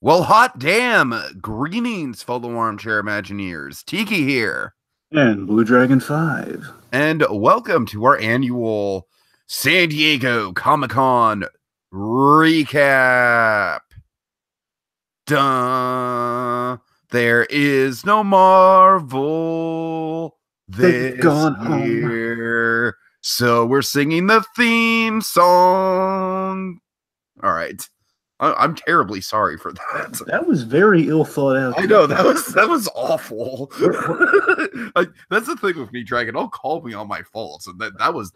Well, hot damn! Greetings, fellow armchair Imagineers. Tiki here. And BlueDragonFive. And welcome to our annual San Diego Comic-Con recap. Duh! There is no Marvel this year. So we're singing the theme song. All right. I'm terribly sorry for that. That was very ill thought out. I know that was awful. That's the thing with me, Dragon. Don't call me on my faults, and that was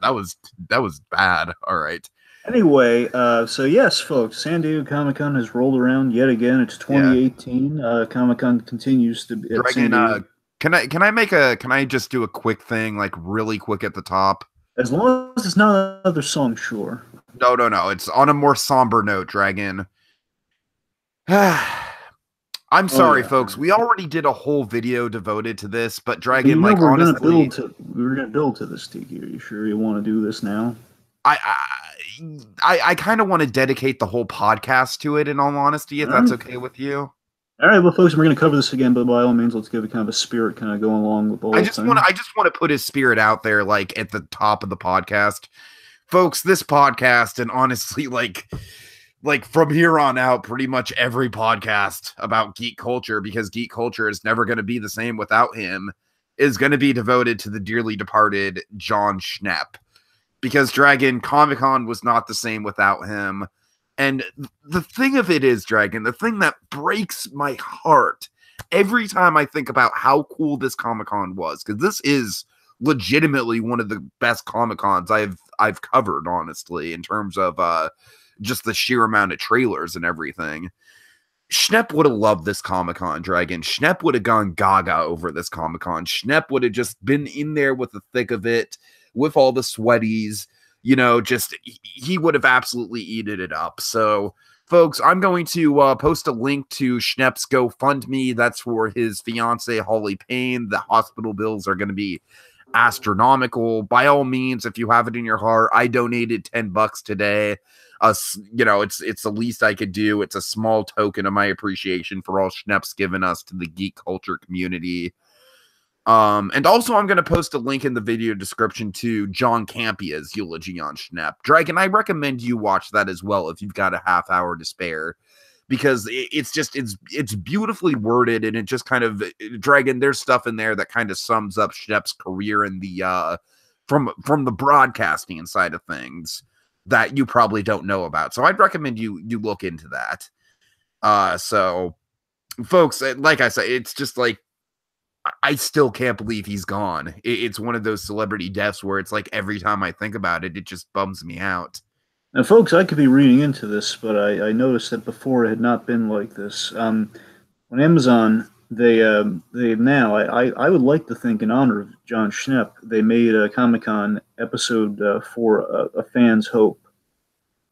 bad. All right. Anyway, so yes, folks, San Diego Comic-Con has rolled around yet again. It's 2018. Yeah. Comic-Con continues to be. Dragon, can I just do a quick thing, like really quick at the top? As long as it's not another song, sure. No. It's on a more somber note, Dragon. I'm sorry, folks. We already did a whole video devoted to this, but Dragon, like, honestly, we're gonna build to this, Tiki. Are you sure you want to do this now? I kind of want to dedicate the whole podcast to it, in all honesty, if that's okay with you. All right, well, folks, we're going to cover this again, but by all means, let's give it kind of a spirit, kind of going along with the whole thing. I just want to put his spirit out there, like, at the top of the podcast. Folks, this podcast, and honestly, like from here on out, pretty much every podcast about geek culture, because geek culture is never going to be the same without him, is going to be devoted to the dearly departed John Schnepp. Because Dragon, Comic-Con was not the same without him. And the thing of it is, Dragon, the thing that breaks my heart every time I think about how cool this Comic-Con was, because this is legitimately one of the best Comic-Cons I've covered, honestly, in terms of just the sheer amount of trailers and everything. Schnepp would have loved this Comic-Con, Dragon. Schnepp would have gone gaga over this Comic-Con. Schnepp would have just been in there with the thick of it, with all the sweaties, you know, just he would have absolutely eaten it up. So, folks, I'm going to post a link to Schnepp's GoFundMe. That's for his fiance, Holly Payne. The hospital bills are going to be astronomical. By all means, if you have it in your heart, I donated $10 today. You know, it's the least I could do. It's a small token of my appreciation for all Schnepp's given us to the geek culture community. And also I'm going to post a link in the video description to John Campia's eulogy on Schnepp. Dragon, I recommend you watch that as well if you've got a half hour to spare, because it's beautifully worded, and it just kind of, Dragon, there's stuff in there that kind of sums up Schnepp's career in the from the broadcasting side of things that you probably don't know about. So I'd recommend you look into that. So folks, like I said, it's just like, I still can't believe he's gone. It's one of those celebrity deaths where it's like every time I think about it, it just bums me out. Now, folks, I could be reading into this, but I noticed that before it had not been like this. On Amazon, they now, I would like to think, in honor of John Schnepp, they made a Comic-Con episode for A Fan's Hope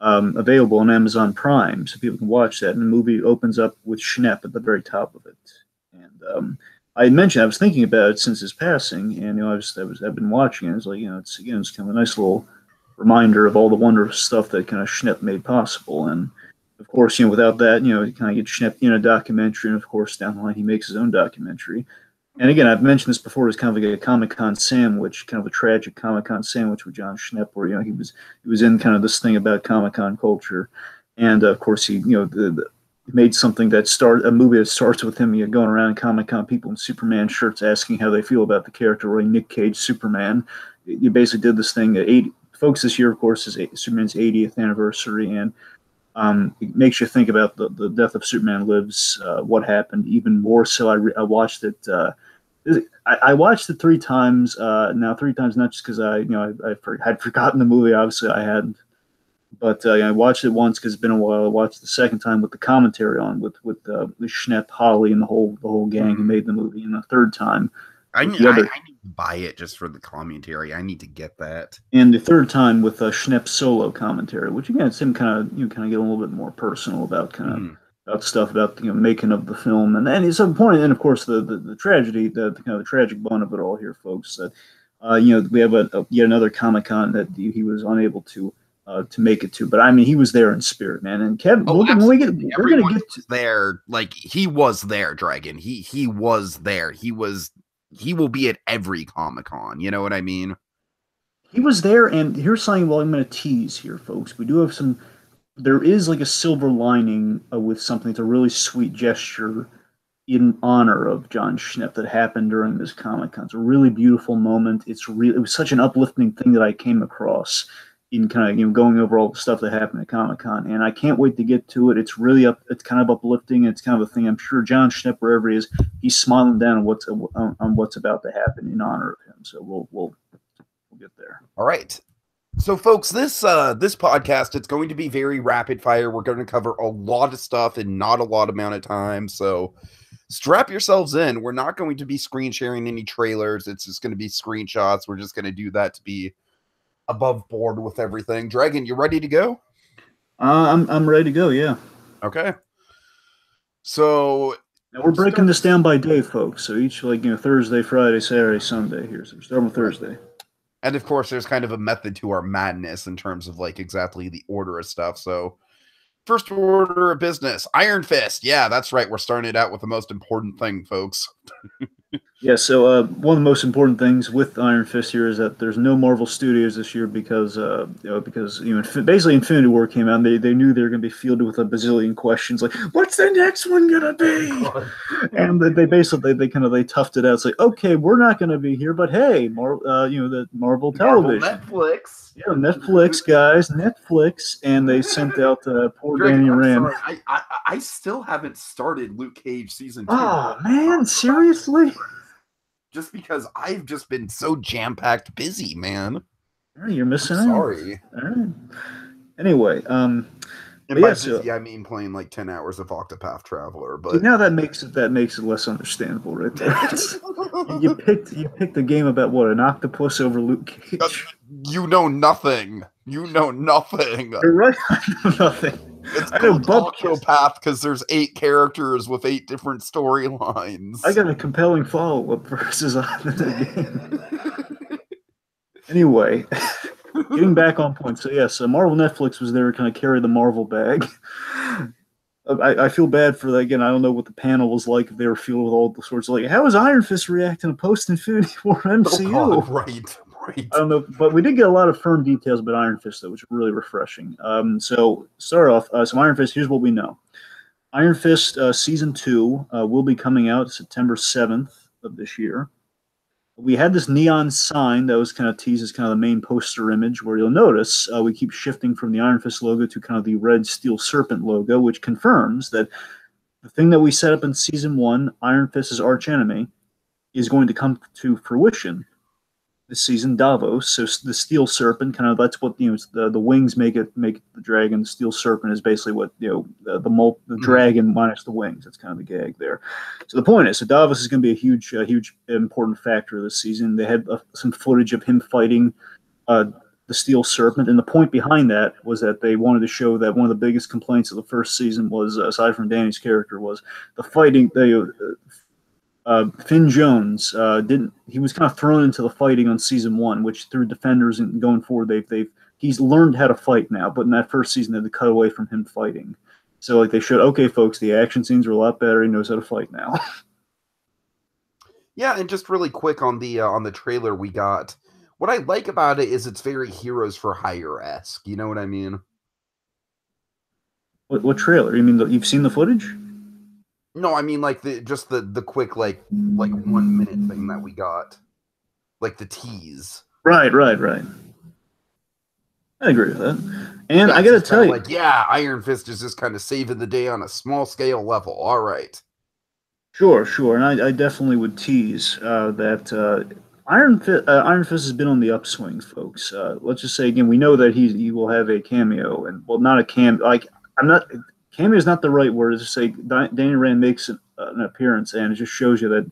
available on Amazon Prime, so people can watch that. And the movie opens up with Schnepp at the very top of it. And I had mentioned, I was thinking about it since his passing, and, you know, I've been watching it. It's like, you know, it's kind of a nice little reminder of all the wonderful stuff that kind of Schnepp made possible. And of course, you know, without that, you know, you kind of get Schnepp in a documentary, and of course, down the line, he makes his own documentary. And again, I've mentioned this before, it's kind of like a Comic-Con sandwich, kind of a tragic Comic-Con sandwich with John Schnepp, where, you know, he was in kind of this thing about Comic-Con culture. And of course, he, you know, made something that a movie that starts with him, you know, going around Comic-Con, people in Superman shirts asking how they feel about the character, or Nick Cage Superman. You basically did this thing. Folks, this year, of course, is Superman's 80th anniversary, and it makes you think about the death of Superman Lives, what happened even more so. I watched it. I watched it 3 times. Now 3 times, not just because I'd forgotten the movie. Obviously, I hadn't. But I watched it once because it's been a while. I watched the second time with the commentary on, with Schnepp, Holly, and the whole gang who made the movie. And the third time, I need to buy it just for the commentary. I need to get that. And the third time with Schnepp's solo commentary, which again, it's him kind of get a little bit more personal about about stuff about the making of the film, and it's important. And of course, the tragedy, the kind of the tragic bone of it all here, folks. That we have yet another Comic-Con that he was unable to to make it to. But I mean, he was there in spirit, man. And Kevin, we're gonna get to there. Like he was there, Dragon. He was there. He will be at every Comic-Con. You know what I mean? He was there, and here's something. Well, I'm going to tease here, folks. We do have some. There is like a silver lining with something. It's a really sweet gesture in honor of John Schnepp that happened during this Comic-Con. It's a really beautiful moment. It was such an uplifting thing that I came across in kind of going over all the stuff that happened at Comic-Con, and I can't wait to get to it. It's really it's kind of uplifting. It's kind of a thing. I'm sure John Schnepp, wherever he is, he's smiling down on what's about to happen in honor of him. So we'll get there. All right. So, folks, this podcast, it's going to be very rapid fire. We're going to cover a lot of stuff in not a lot amount of time. So strap yourselves in. We're not going to be screen sharing any trailers. It's just going to be screenshots. We're just going to do that to be above board with everything. Dragon, you ready to go? I'm ready to go. Yeah. Okay. So now we're breaking this down by day, folks. So each Thursday, Friday, Saturday, Sunday. Here, so we're starting with Thursday. And of course, there's kind of a method to our madness in terms of like exactly the order of stuff. So first order of business, Iron Fist. Yeah, that's right. We're starting it out with the most important thing, folks. Yeah, so one of the most important things with Iron Fist here is that there's no Marvel Studios this year because basically Infinity War came out and they knew they were going to be fielded with a bazillion questions like, what's the next one going to be? And they toughed it out. It's like, okay, we're not going to be here, but hey, the Marvel Television. Netflix. Yeah, Netflix, guys, Netflix. And they sent out poor Danny Rand. I still haven't started Luke Cage season 2. Oh, man, seriously? Just because I've just been so jam-packed busy, man. You're missing out. Sorry. All right. Anyway, and by busy, I mean playing like 10 hours of Octopath Traveler. But now that makes it less understandable, right there. you picked a game about what, an octopus over Luke Cage. You know nothing. You know nothing. You're right. I know nothing. It's called Octopath because there's 8 characters with 8 different storylines. I got a compelling follow-up versus on the game. Anyway, getting back on point. So yes, Marvel Netflix was there to kind of carry the Marvel bag. I feel bad for that. Again, I don't know what the panel was like if they were feeling with all the sorts of like, how is Iron Fist reacting to post-Infinity War MCU? Oh, God, right. I don't know, but we did get a lot of firm details about Iron Fist, though, which is really refreshing. So, start off, some Iron Fist, here's what we know. Iron Fist Season 2 will be coming out September 7th of this year. We had this neon sign that was kind of teased as kind of the main poster image, where you'll notice we keep shifting from the Iron Fist logo to kind of the red steel serpent logo, which confirms that the thing that we set up in Season 1, Iron Fist's archenemy, is going to come to fruition this season. Davos, so the steel serpent, kind of that's what the wings make the dragon. The steel serpent is basically what the dragon minus the wings. That's kind of the gag there. So the point is, so Davos is going to be a huge important factor this season. They had some footage of him fighting the steel serpent, and the point behind that was that they wanted to show that one of the biggest complaints of the first season was, aside from Danny's character, was the fighting. Finn Jones he was kind of thrown into the fighting on Season 1, which through Defenders and going forward he's learned how to fight now, but in that first season they had to cut away from him fighting. So like they showed, okay folks, the action scenes are a lot better, he knows how to fight now. Yeah, and just really quick on the trailer we got, what I like about it is it's very Heroes for Hire-esque, you know what I mean? What trailer? You mean you've seen the footage? No, I mean like the quick like 1 minute thing that we got, like the tease. Right. I agree with that. And I gotta tell you, Iron Fist is just kind of saving the day on a small scale level. All right. Sure, and I definitely would tease that Iron Fist has been on the upswing, folks. Let's just say again, we know that he will have a cameo, and well, not a cameo. Cameo is not the right word. It's just say Danny Rand makes an appearance, and it just shows you that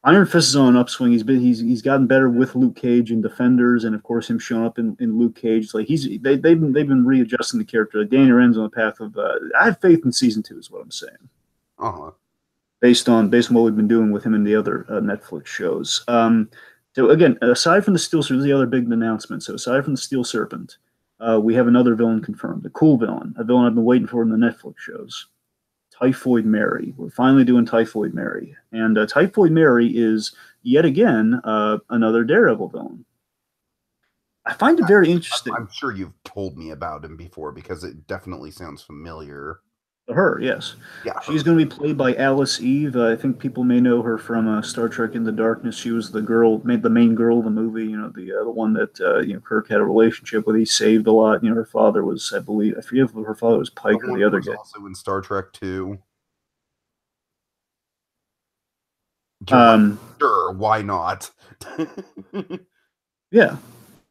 Iron Fist is on an upswing. He's gotten better with Luke Cage and Defenders, and of course him showing up in Luke Cage. It's like they've been readjusting the character. Danny Rand's on the path of. I have faith in Season 2, is what I'm saying. Uh-huh. Based on what we've been doing with him in the other Netflix shows. So again, aside from the Steel Serpent, the other big announcement. So aside from the Steel Serpent, we have another villain confirmed, a cool villain, a villain I've been waiting for in the Netflix shows. Typhoid Mary. We're finally doing Typhoid Mary, and Typhoid Mary is yet again another Daredevil villain. I find it very interesting. I'm sure you've told me about him before because it definitely sounds familiar. Her, yes. Yeah, She's going to be played by Alice Eve. I think people may know her from Star Trek Into Darkness. She was the girl, made the main girl of the movie. You know, the one that Kirk had a relationship with. He saved a lot. You know, her father was, I believe, I forget if her father was Pike or the other guy. Also in Star Trek 2. Sure, why not? Yeah.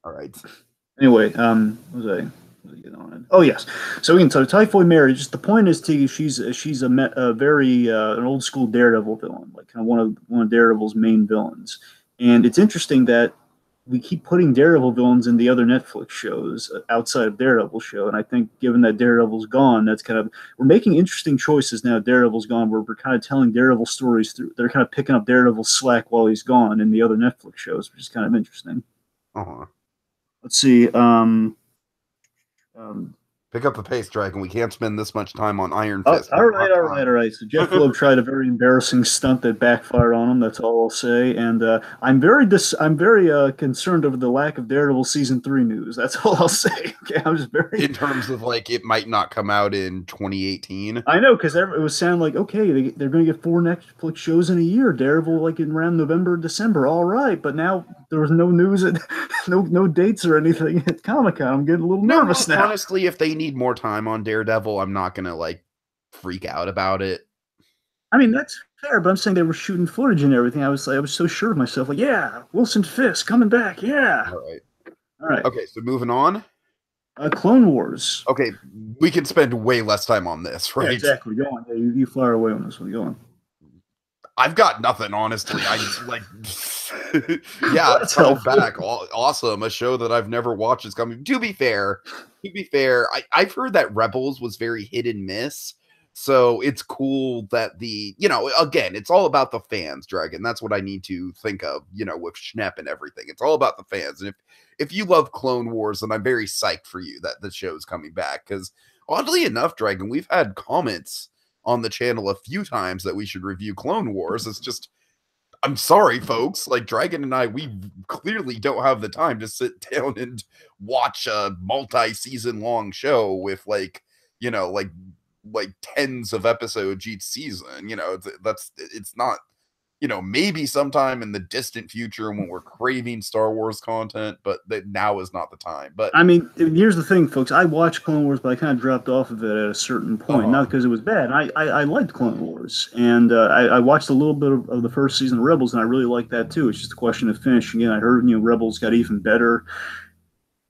All right. Anyway, what was I getting on? Oh yes. So we can talk Typhoid Mary. Just the point is, T, she's a very an old school Daredevil villain, like kind of one of Daredevil's main villains. And it's interesting that we keep putting Daredevil villains in the other Netflix shows outside of Daredevil show. And I think given that Daredevil's gone, that's kind of we're making interesting choices now. Daredevil's gone, where we're kind of telling Daredevil stories through. They're kind of picking up Daredevil's slack while he's gone in the other Netflix shows, which is kind of interesting. Uh-huh. Let's see. Pick up the pace, Dragon. We can't spend this much time on Iron Fist. All right. So Jeff Loeb tried a very embarrassing stunt that backfired on him. That's all I'll say. And I'm very concerned over the lack of Daredevil season 3 news. That's all I'll say. Okay, I'm just very in terms of like it might not come out in 2018. I know because it was sounding like okay, they're going to get 4 Netflix shows in a year. Daredevil like in around November, December. All right, but now there was no news, no dates or anything at Comic-Con. I'm getting a little nervous now. Honestly, if they need more time on Daredevil, I'm not gonna like freak out about it. I mean, that's fair, but I'm saying they were shooting footage and everything. I was so sure of myself, like, yeah, Wilson Fisk coming back, yeah. All right. Okay, so moving on. Clone Wars. Okay, we can spend way less time on this, right? Yeah, exactly. Go on. Yeah, you fire away on this one. Go on. I've got nothing, honestly. I just like, yeah, it's coming back. Awesome. A show that I've never watched is coming. To be fair, I've heard that Rebels was very hit and miss. So it's cool that again, it's all about the fans, Dragon. That's what I need to think of, with Schnepp and everything. It's all about the fans. And if you love Clone Wars, then I'm very psyched for you that the show is coming back. Because oddly enough, Dragon, we've had comments on the channel a few times that we should review Clone Wars. It's just, I'm sorry, folks. Like Dragon and I, we clearly don't have the time to sit down and watch a multi-season long show with like tens of episodes each season. It's not, maybe sometime in the distant future when we're craving Star Wars content, but that now is not the time. But I mean, here's the thing, folks. I watched Clone Wars, but I kind of dropped off of it at a certain point. Not because it was bad. I liked Clone Wars, and I watched a little bit of the first season of Rebels, and I really liked that too. It's just a question of finishing it. I heard Rebels got even better.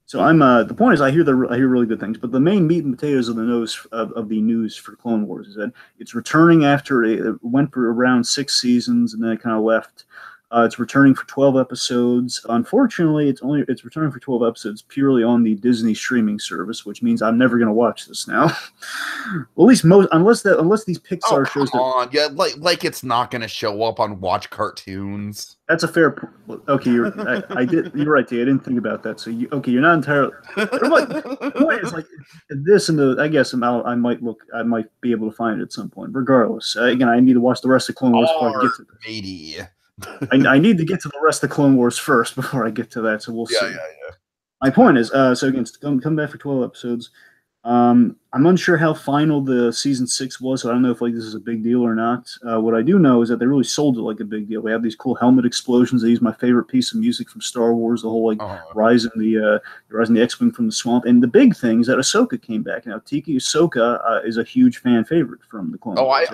So I'm the point is I hear really good things, but the main meat and potatoes of the news for Clone Wars is that it's returning after it went for around 6 seasons and then it kind of left. It's returning for 12 episodes. Unfortunately, it's returning for 12 episodes purely on the Disney streaming service, which means I'm never going to watch this now. Well, at least unless these Pixar shows. Come on, yeah, like it's not going to show up on Watch Cartoons. That's a fair point. Okay, you're right, T. I didn't think about that. So you're not entirely. It's like this and I guess I might be able to find it at some point. Regardless, again, I need to watch the rest of Clone Wars before I get to this. Matey. I need to get to the rest of Clone Wars first before I get to that. So we'll see. Yeah. My point is, so again, come back for 12 episodes. I'm unsure how final the season 6 was, so I don't know if this is a big deal or not. What I do know is that they really sold it like a big deal. They have these cool helmet explosions. They use my favorite piece of music from Star Wars, the whole rising the X-wing from the swamp. And the big thing is that Ahsoka came back. Now Tiki Ahsoka is a huge fan favorite from the Clone Wars.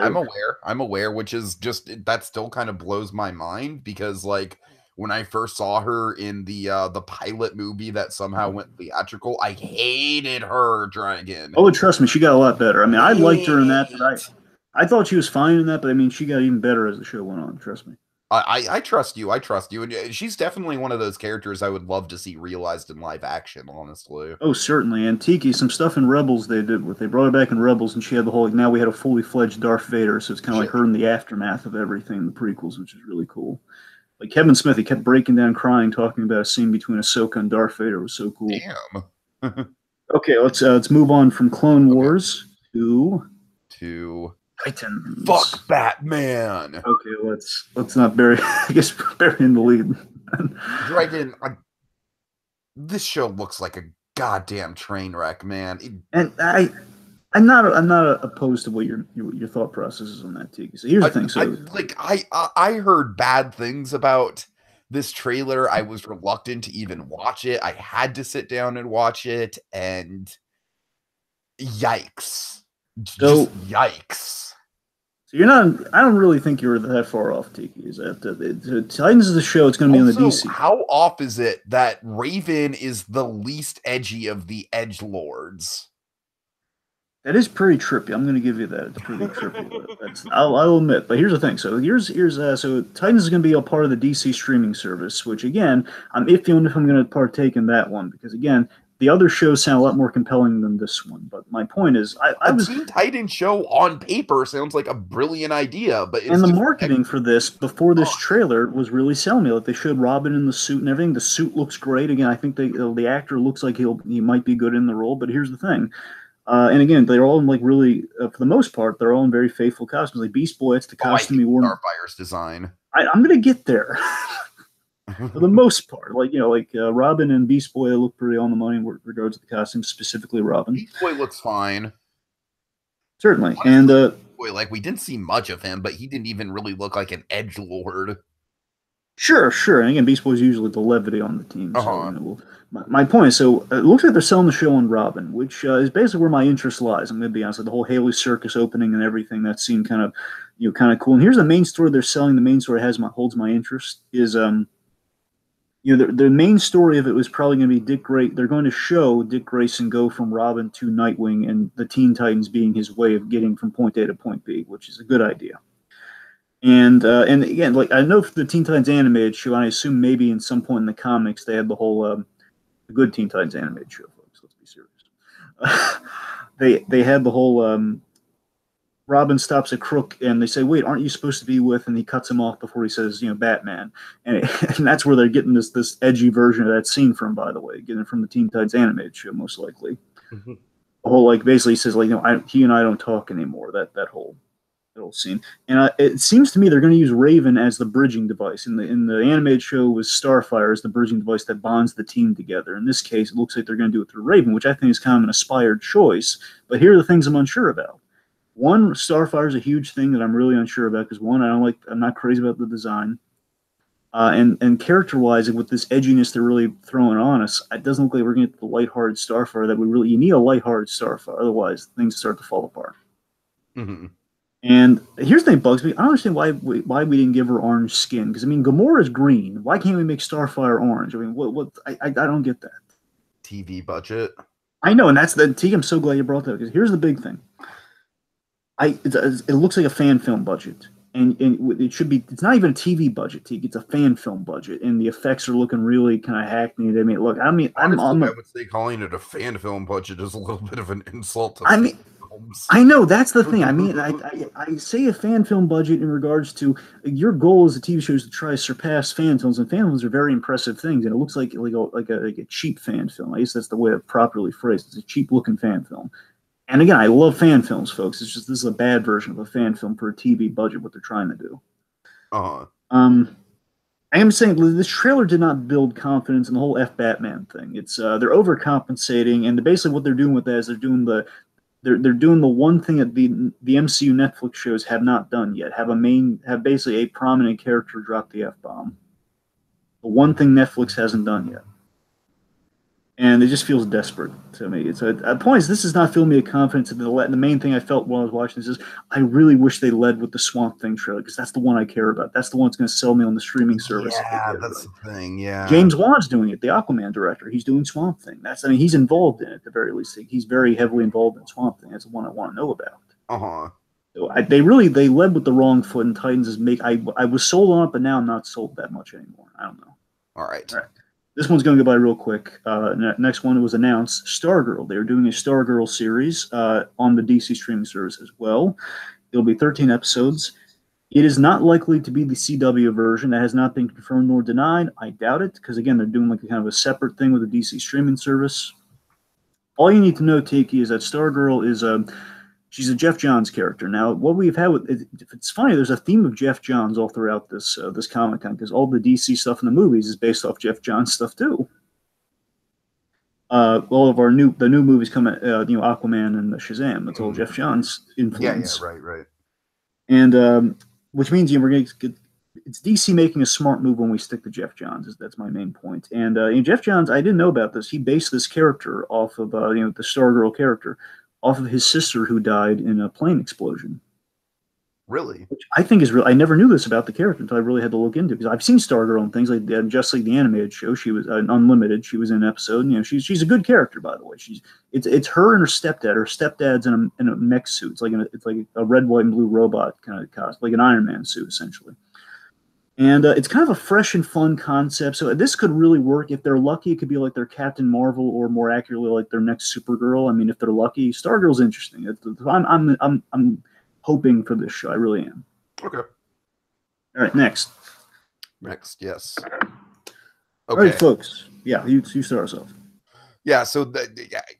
I'm aware, which is just that still kind of blows my mind because when I first saw her in the pilot movie that somehow went theatrical, I hated her, Dragon. Oh, trust me, she got a lot better. I mean, I liked her in that, but I thought she was fine in that, but I mean, she got even better as the show went on. Trust me. I trust you. And she's definitely one of those characters I would love to see realized in live action, honestly. Oh, certainly. And Tiki, some stuff in Rebels they brought her back in Rebels, and she had the whole, now we had a fully fledged Darth Vader, so it's kind of like her in the aftermath of everything in the prequels, which is really cool. Like Kevin Smith, he kept breaking down, crying, talking about a scene between Ahsoka and Darth Vader. It was so cool. Damn. Okay, let's move on from Clone Wars to Titans. Fuck Batman. Okay, let's not bury. I guess bury in the lead. Dragon, this show looks like a goddamn train wreck, man. And I'm not opposed to what your thought process is on that, Tiki. So here's the thing. So I heard bad things about this trailer. I was reluctant to even watch it. I had to sit down and watch it, and yikes. Just yikes. So you're not. I don't really think you're that far off, Tiki. Is that the Titans of the show? It's going to be on the DC. How off is it that Raven is the least edgy of the edgelords? That is pretty trippy. I'm going to give you that. It's pretty trippy. I'll admit. But here's the thing. So so Titans is going to be a part of the DC streaming service, which again, I'm iffy on if I'm going to partake in that one because again, the other shows sound a lot more compelling than this one. But my point is, the Teen Titans show on paper sounds like a brilliant idea, but the marketing for this before this trailer was really selling me. Like they showed Robin in the suit and everything. The suit looks great. Again, I think the actor looks like he might be good in the role. But here's the thing. And again, they're all in like really, for the most part, they're all in very faithful costumes. Like Beast Boy, it's the costume he wore. Starfire's design. I'm gonna get there. For the most part, like Robin and Beast Boy look pretty on the money in regards to the costume, specifically Robin. Beast Boy looks fine, certainly. Honestly, and Boy, like we didn't see much of him, but he didn't even really look like an edgelord. Sure. And again, Beast Boy's usually the levity on the team. So, my point is, so it looks like they're selling the show on Robin, which is basically where my interest lies. I'm going to be honest. Like the whole Haley Circus opening and everything that seemed kind of cool. And here's the main story they're selling. The main story holds my interest is the main story of it was probably going to be Dick Grayson. They're going to show Dick Grayson go from Robin to Nightwing, and the Teen Titans being his way of getting from point A to point B, which is a good idea. And again, like I know for the Teen Titans animated show, I assume maybe in some point in the comics they had the whole the good Teen Titans animated show, folks. Let's be serious. They had the whole Robin stops a crook, and they say, "Wait, aren't you supposed to be with?" And he cuts him off before he says, Batman. And that's where they're getting this edgy version of that scene from. By the way, getting it from the Teen Titans animated show, most likely. Mm-hmm. The whole basically says he and I don't talk anymore. That whole scene, and it seems to me they're going to use Raven as the bridging device. In the animated show, was Starfire as the bridging device that bonds the team together. In this case, it looks like they're going to do it through Raven, which I think is kind of an aspired choice. But here are the things I'm unsure about. One, Starfire is a huge thing that I'm really unsure about because one, I'm not crazy about the design, and character-wise, with this edginess they're really throwing on us, it doesn't look like we're going to get the lighthearted Starfire that you need a lighthearted Starfire, otherwise things start to fall apart. Mm-hmm. And here's the thing that bugs me. I don't understand why we didn't give her orange skin. Because, Gamora's green. Why can't we make Starfire orange? I don't get that. TV budget. I know, and that's the Teague. I'm so glad you brought that up. Because here's the big thing. It looks like a fan film budget. And it should be, it's not even a TV budget, Teague. It's a fan film budget. And the effects are looking really kind of hackneyed. Look, honestly, I would say calling it a fan film budget is a little bit of an insult to films. I know, that's the thing. I say a fan film budget in regards to your goal as a TV show is to try to surpass fan films, and fan films are very impressive things, and it looks like a cheap fan film. I guess that's the way to properly phrase it. It's a cheap looking fan film. And again, I love fan films, folks. It's just this is a bad version of a fan film for a TV budget, what they're trying to do. I am saying this trailer did not build confidence in the whole Batman thing. It's they're overcompensating, and basically what they're doing with that is they're doing the one thing that the MCU Netflix shows have not done yet. Have basically a prominent character drop the F-bomb. The one thing Netflix hasn't done yet. And it just feels desperate to me. It's a point is this is not filling me with confidence. And the main thing I felt while I was watching this is I really wish they led with the Swamp Thing trailer because that's the one I care about. That's the one that's going to sell me on the streaming service. Yeah, that's the thing. Yeah, James Wan's doing it. The Aquaman director, he's doing Swamp Thing. He's involved in it at the very least. He's very heavily involved in Swamp Thing. That's the one I want to know about. So they led with the wrong foot. And Titans is I was sold on it, but now I'm not sold that much anymore. I don't know. All right. This one's going to go by real quick. Next one was announced, Stargirl. They're doing a Stargirl series on the DC streaming service as well. It'll be 13 episodes. It is not likely to be the CW version. That has not been confirmed nor denied. I doubt it, because again, they're doing like a kind of a separate thing with the DC streaming service. All you need to know, Tiki, is that Stargirl is she's a Jeff Johns character. Now, what we've had with it's funny, there's a theme of Jeff Johns all throughout this Comic Con, because all the DC stuff in the movies is based off Jeff Johns stuff too. All of the new movies come at Aquaman and Shazam. It's all Jeff Johns influence. Yeah, right. And which means we're going to get it's DC making a smart move when we stick to Jeff Johns. That's my main point. And Jeff Johns, I didn't know about this. He based this character off of the Stargirl character off of his sister who died in a plane explosion. Really? Which I think is real. I never knew this about the character until I really had to look into it, because I've seen Stargirl and things like that. Just like the animated show, she was Unlimited. She was in an episode. And, she's a good character, by the way. It's her and her stepdad. Her stepdad's in a mech suit. It's like a red, white, and blue robot kind of costume, like an Iron Man suit essentially. And it's kind of a fresh and fun concept. So this could really work. If they're lucky, it could be like their Captain Marvel, or more accurately, like their next Supergirl. I mean, if they're lucky, Stargirl's interesting. I'm hoping for this show. I really am. Okay. All right, next. Yes. Okay. All right, folks. Yeah, you start us off. Yeah, so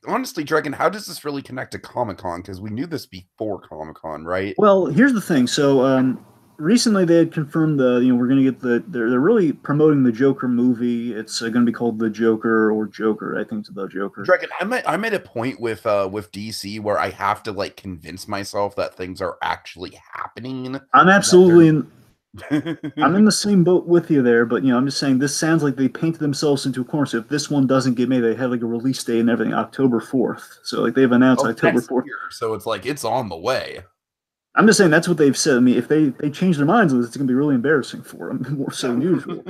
honestly, Dragon, how does this really connect to Comic-Con? Because we knew this before Comic-Con, right? Well, here's the thing. So recently they had confirmed we're going to get they're really promoting the Joker movie. It's going to be called The Joker, or Joker. I think it's The Joker. Dragon, I'm at a point with DC where I have to like convince myself that things are actually happening. I'm absolutely I'm in the same boat with you there, but I'm just saying this sounds like they painted themselves into a corner. So if this one doesn't get made, they have like a release date and everything, October 4th. So like they've announced October 4th. So it's like it's on the way. I'm just saying that's what they've said. I mean, if they change their minds on this, it's going to be really embarrassing for them, more so than usual.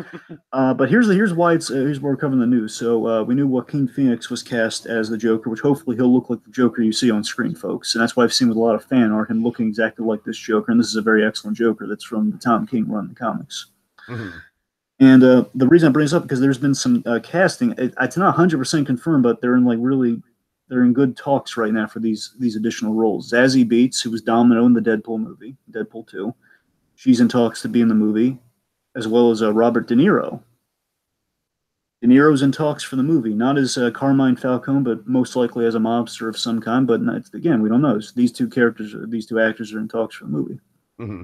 But here's why here's why we're covering the news. So we knew Joaquin Phoenix was cast as the Joker, which hopefully he'll look like the Joker you see on screen, folks. And that's why I've seen with a lot of fan art him looking exactly like this Joker. And this is a very excellent Joker that's from the Tom King run, the comics. Mm-hmm. And the reason I bring this up, because there's been some casting. It's not 100% confirmed, but they're in good talks right now for these additional roles. Zazie Beetz, who was Domino in the Deadpool movie, Deadpool 2, she's in talks to be in the movie, as well as Robert De Niro. De Niro's in talks for the movie, not as Carmine Falcone, but most likely as a mobster of some kind. But again, we don't know. These two actors are in talks for the movie. Mm-hmm.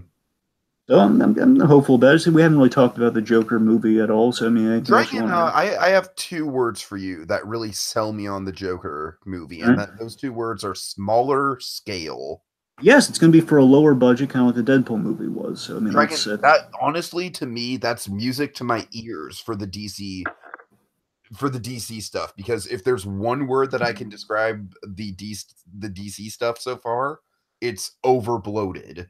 So I'm hopeful about it. We haven't really talked about the Joker movie at all. So I mean, Dragon, I have two words for you that really sell me on the Joker movie, and those two words are smaller scale. Yes, it's going to be for a lower budget, kind of like the Deadpool movie was. So I mean, Dragon, that honestly, to me, that's music to my ears for the DC stuff. Because if there's one word that I can describe the DC stuff so far, it's overbloated.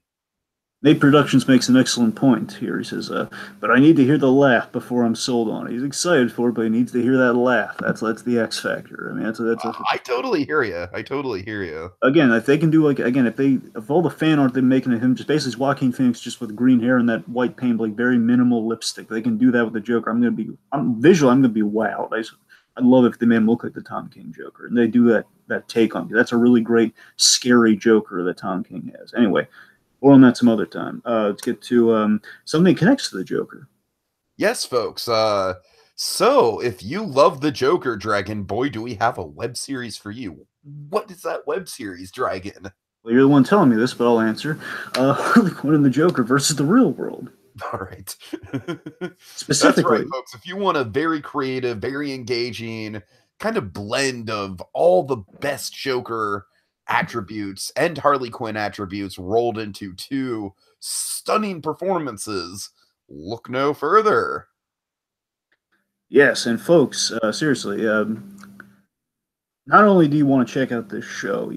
Nate Productions makes an excellent point here. He says, but I need to hear the laugh before I'm sold on it. He's excited for it, but he needs to hear that laugh. That's the X factor. I mean, I totally hear you. Again, if they can do if all the fan art they're making of him, just basically Joaquin Phoenix just with green hair and that white paint, like very minimal lipstick, they can do that with the Joker. I'm going to be wowed. I'd love if they made him look like the Tom King Joker, and they do that take on it. That's a really great, scary Joker that Tom King has. Anyway. Or on that some other time. Let's get to something that connects to the Joker. Yes, folks. So if you love the Joker, Dragon, boy, do we have a web series for you. What is that web series, Dragon? Well, you're the one telling me this, but I'll answer. Harley Quinn and the Joker versus the real world. All right. Specifically. That's right, folks. If you want a very creative, very engaging kind of blend of all the best Joker attributes and Harley Quinn attributes rolled into two stunning performances, look no further. Yes, and folks, seriously, not only do you want to check out this show,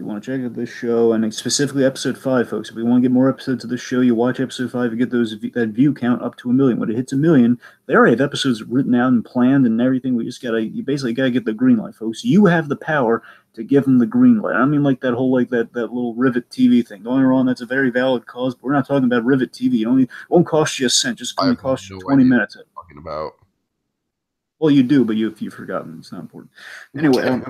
and specifically episode 5, folks. If we want to get more episodes of this show, you watch episode 5, you get that view count up to 1 million. When it hits 1 million, they already have episodes written out and planned and everything. You basically gotta get the green light, folks. You have the power to give them the green light. I mean, like that whole that little Rivet TV thing. Don't get me wrong, that's a very valid cause, but we're not talking about Rivet TV. It won't cost you a cent, just going to cost you 20 minutes. Talking about. Well, you do, but if you've forgotten, it's not important. Anyway,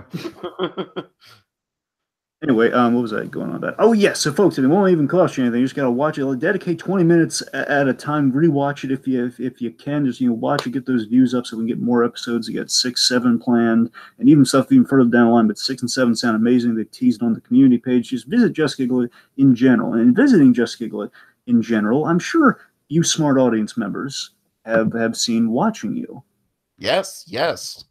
Anyway, what was I going on about? Oh, yes. So, folks, it won't even cost you anything. You just gotta watch it. Dedicate 20 minutes at a time. Rewatch it if you can. Just watch it, get those views up, so we can get more episodes. You got 6, 7 planned, and even stuff even further down the line. But 6 and 7 sound amazing. They teased on the community page. Just visit Just Giggle It in general, and visiting Just Giggle It in general, I'm sure you smart audience members have seen Watching You. Yes, yes.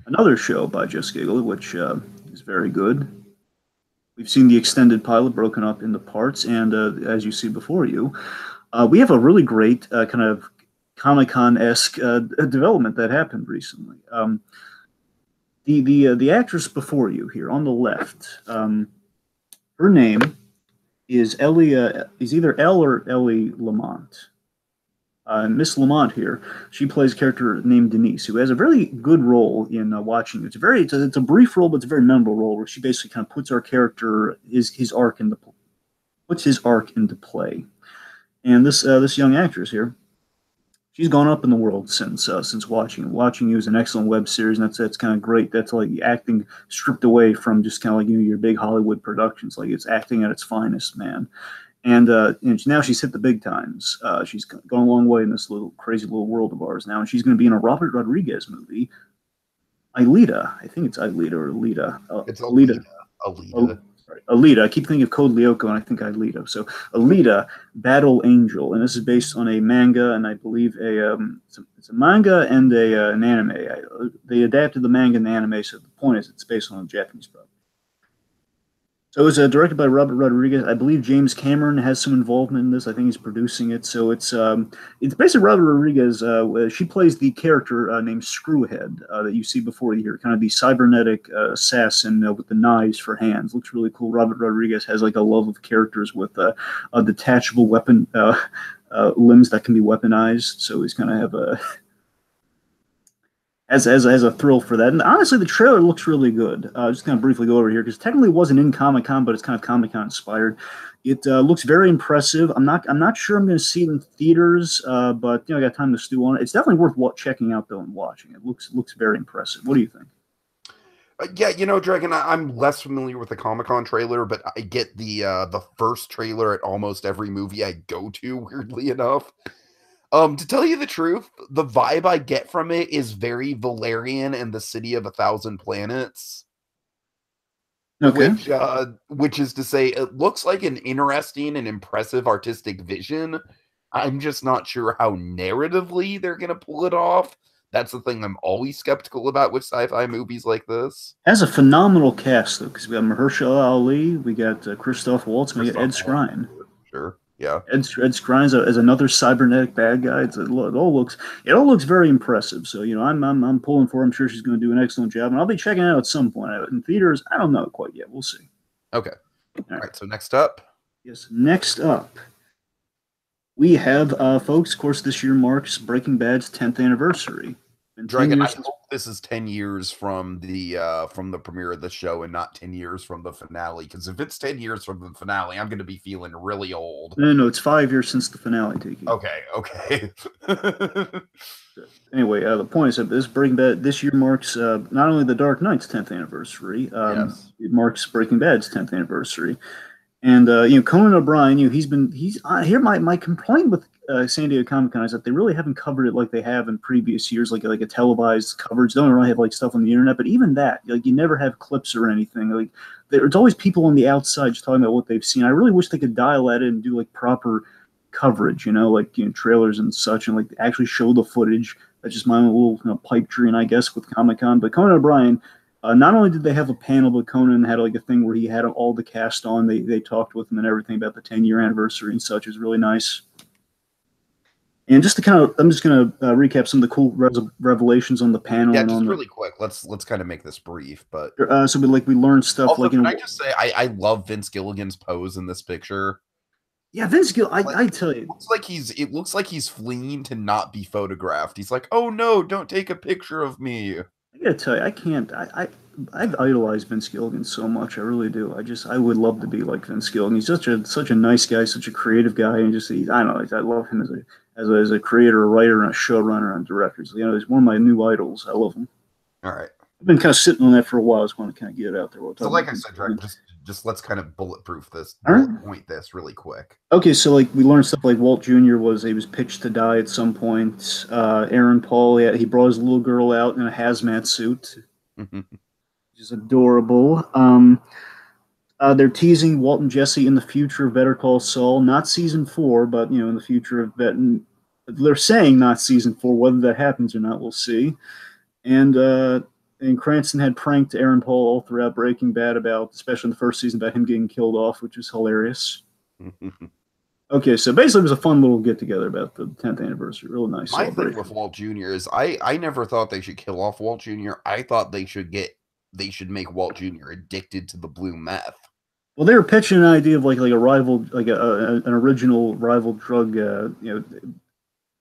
Another show by Just Giggle It, which is very good. We've seen the extended pilot broken up into parts, and as you see before you, we have a really great kind of Comic-Con-esque development that happened recently. The actress before you here on the left, her name is Ellie. Is either Elle or Ellie Lamont. Miss Lamont here, she plays a character named Denise, who has a very good role in Watching. It's a brief role, but it's a very memorable role where she basically kind of puts our character his arc into play. And this young actress here, she's gone up in the world since Watching. Watching You is an excellent web series, and that's kind of great. That's like acting stripped away from just kind of like your big Hollywood productions. Like it's acting at its finest, man. And now she's hit the big times. She's gone a long way in this little crazy little world of ours now, and she's going to be in a Robert Rodriguez movie, Alita. I think it's Alita or Alita. It's Alita. Alita. Sorry, Alita. I keep thinking of Code Lyoko, and I think Alita. So Alita, Battle Angel, and this is based on a manga, and I believe it's a manga and an anime. They adapted the manga and the anime, so the point is it's based on a Japanese product. So it was directed by Robert Rodriguez. I believe James Cameron has some involvement in this. I think he's producing it. So it's basically Robert Rodriguez. She plays the character named Screwhead that you see before you here, kind of the cybernetic assassin with the knives for hands. Looks really cool. Robert Rodriguez has like a love of characters with a detachable weapon limbs that can be weaponized. So he's kind of have a as a thrill for that. And honestly, the trailer looks really good. Just kind of briefly go over here because technically it wasn't in Comic-Con, but it's kind of Comic-Con inspired. It looks very impressive. I'm not sure I'm going to see it in theaters, but I got time to stew on it. It's definitely worth checking out though and watching. It looks very impressive. What do you think? Yeah, Dragon, I'm less familiar with the Comic-Con trailer, but I get the first trailer at almost every movie I go to, weirdly enough. To tell you the truth, the vibe I get from it is very Valerian and the City of a Thousand Planets. Okay. Which is to say, it looks like an interesting and impressive artistic vision. I'm just not sure how narratively they're going to pull it off. That's the thing I'm always skeptical about with sci-fi movies like this. Has a phenomenal cast, though, because we got Mahershala Ali, we got Christoph Waltz, we got Ed Skrein. Sure. Yeah, Ed Skrein is another cybernetic bad guy. It all looks very impressive. So I'm pulling for her. I'm sure she's going to do an excellent job, and I'll be checking it out at some point. In theaters, I don't know quite yet. We'll see. Okay. All right. So next up. Yes. Next up, we have folks. Of course, this year marks Breaking Bad's 10th anniversary. Dragon, I hope this is 10 years from the premiere of the show and not 10 years from the finale. Because if it's 10 years from the finale, I'm going to be feeling really old. No, it's 5 years since the finale, Tiki. Okay. Anyway, the point is that this Breaking Bad this year marks not only The Dark Knight's 10th anniversary, yes. It marks Breaking Bad's 10th anniversary. And Conan O'Brien, he's here. My complaint with San Diego Comic-Con is that they really haven't covered it like they have in previous years, like a televised coverage. They don't really have like stuff on the internet, but even that, like you never have clips or anything. Like there's always people on the outside just talking about what they've seen. I really wish they could dial that in and do like proper coverage, trailers and such, and like actually show the footage. That's just my own little pipe dream, I guess, with Comic-Con. But Conan O'Brien. Not only did they have a panel, but Conan had like a thing where he had all the cast on. They talked with him and everything about the 10-year anniversary and such. It was really nice. And just to I'm just going to recap some of the cool revelations on the panel. Yeah, just really quick. Let's kind of make this brief, but so we learned stuff. Also, can I just say I love Vince Gilligan's pose in this picture. Yeah, Vince Gilligan. I tell you, it looks like he's fleeing to not be photographed. He's like, oh no, don't take a picture of me. I gotta tell you, I can't. I've idolized Vince Gilligan so much. I really do. I would love to be like Vince Gilligan. He's such a nice guy, such a creative guy, and I don't know. I love him as a creator, a writer, and a showrunner, and director. He's one of my new idols. I love him. All right. I've been kind of sitting on that for a while. I just want to kind of get it out there. So, like I said, just let's kind of bullet All right. point this really quick. Okay, so like we learned stuff like Walt Jr. was pitched to die at some point. Aaron Paul, he brought his little girl out in a hazmat suit, which is adorable. They're teasing Walt and Jesse in the future of Better Call Saul, not season 4, but in the future of that. They're saying not season 4. Whether that happens or not, we'll see. And Cranston had pranked Aaron Paul all throughout Breaking Bad about, especially in the first season, about him getting killed off, which was hilarious. Okay, so basically it was a fun little get-together about the 10th anniversary. Real nice My celebration. thing with Walt Jr. is I never thought they should kill off Walt Jr. I thought they should make Walt Jr. addicted to the blue meth. Well, they were pitching an idea of like a rival, like an original rival drug,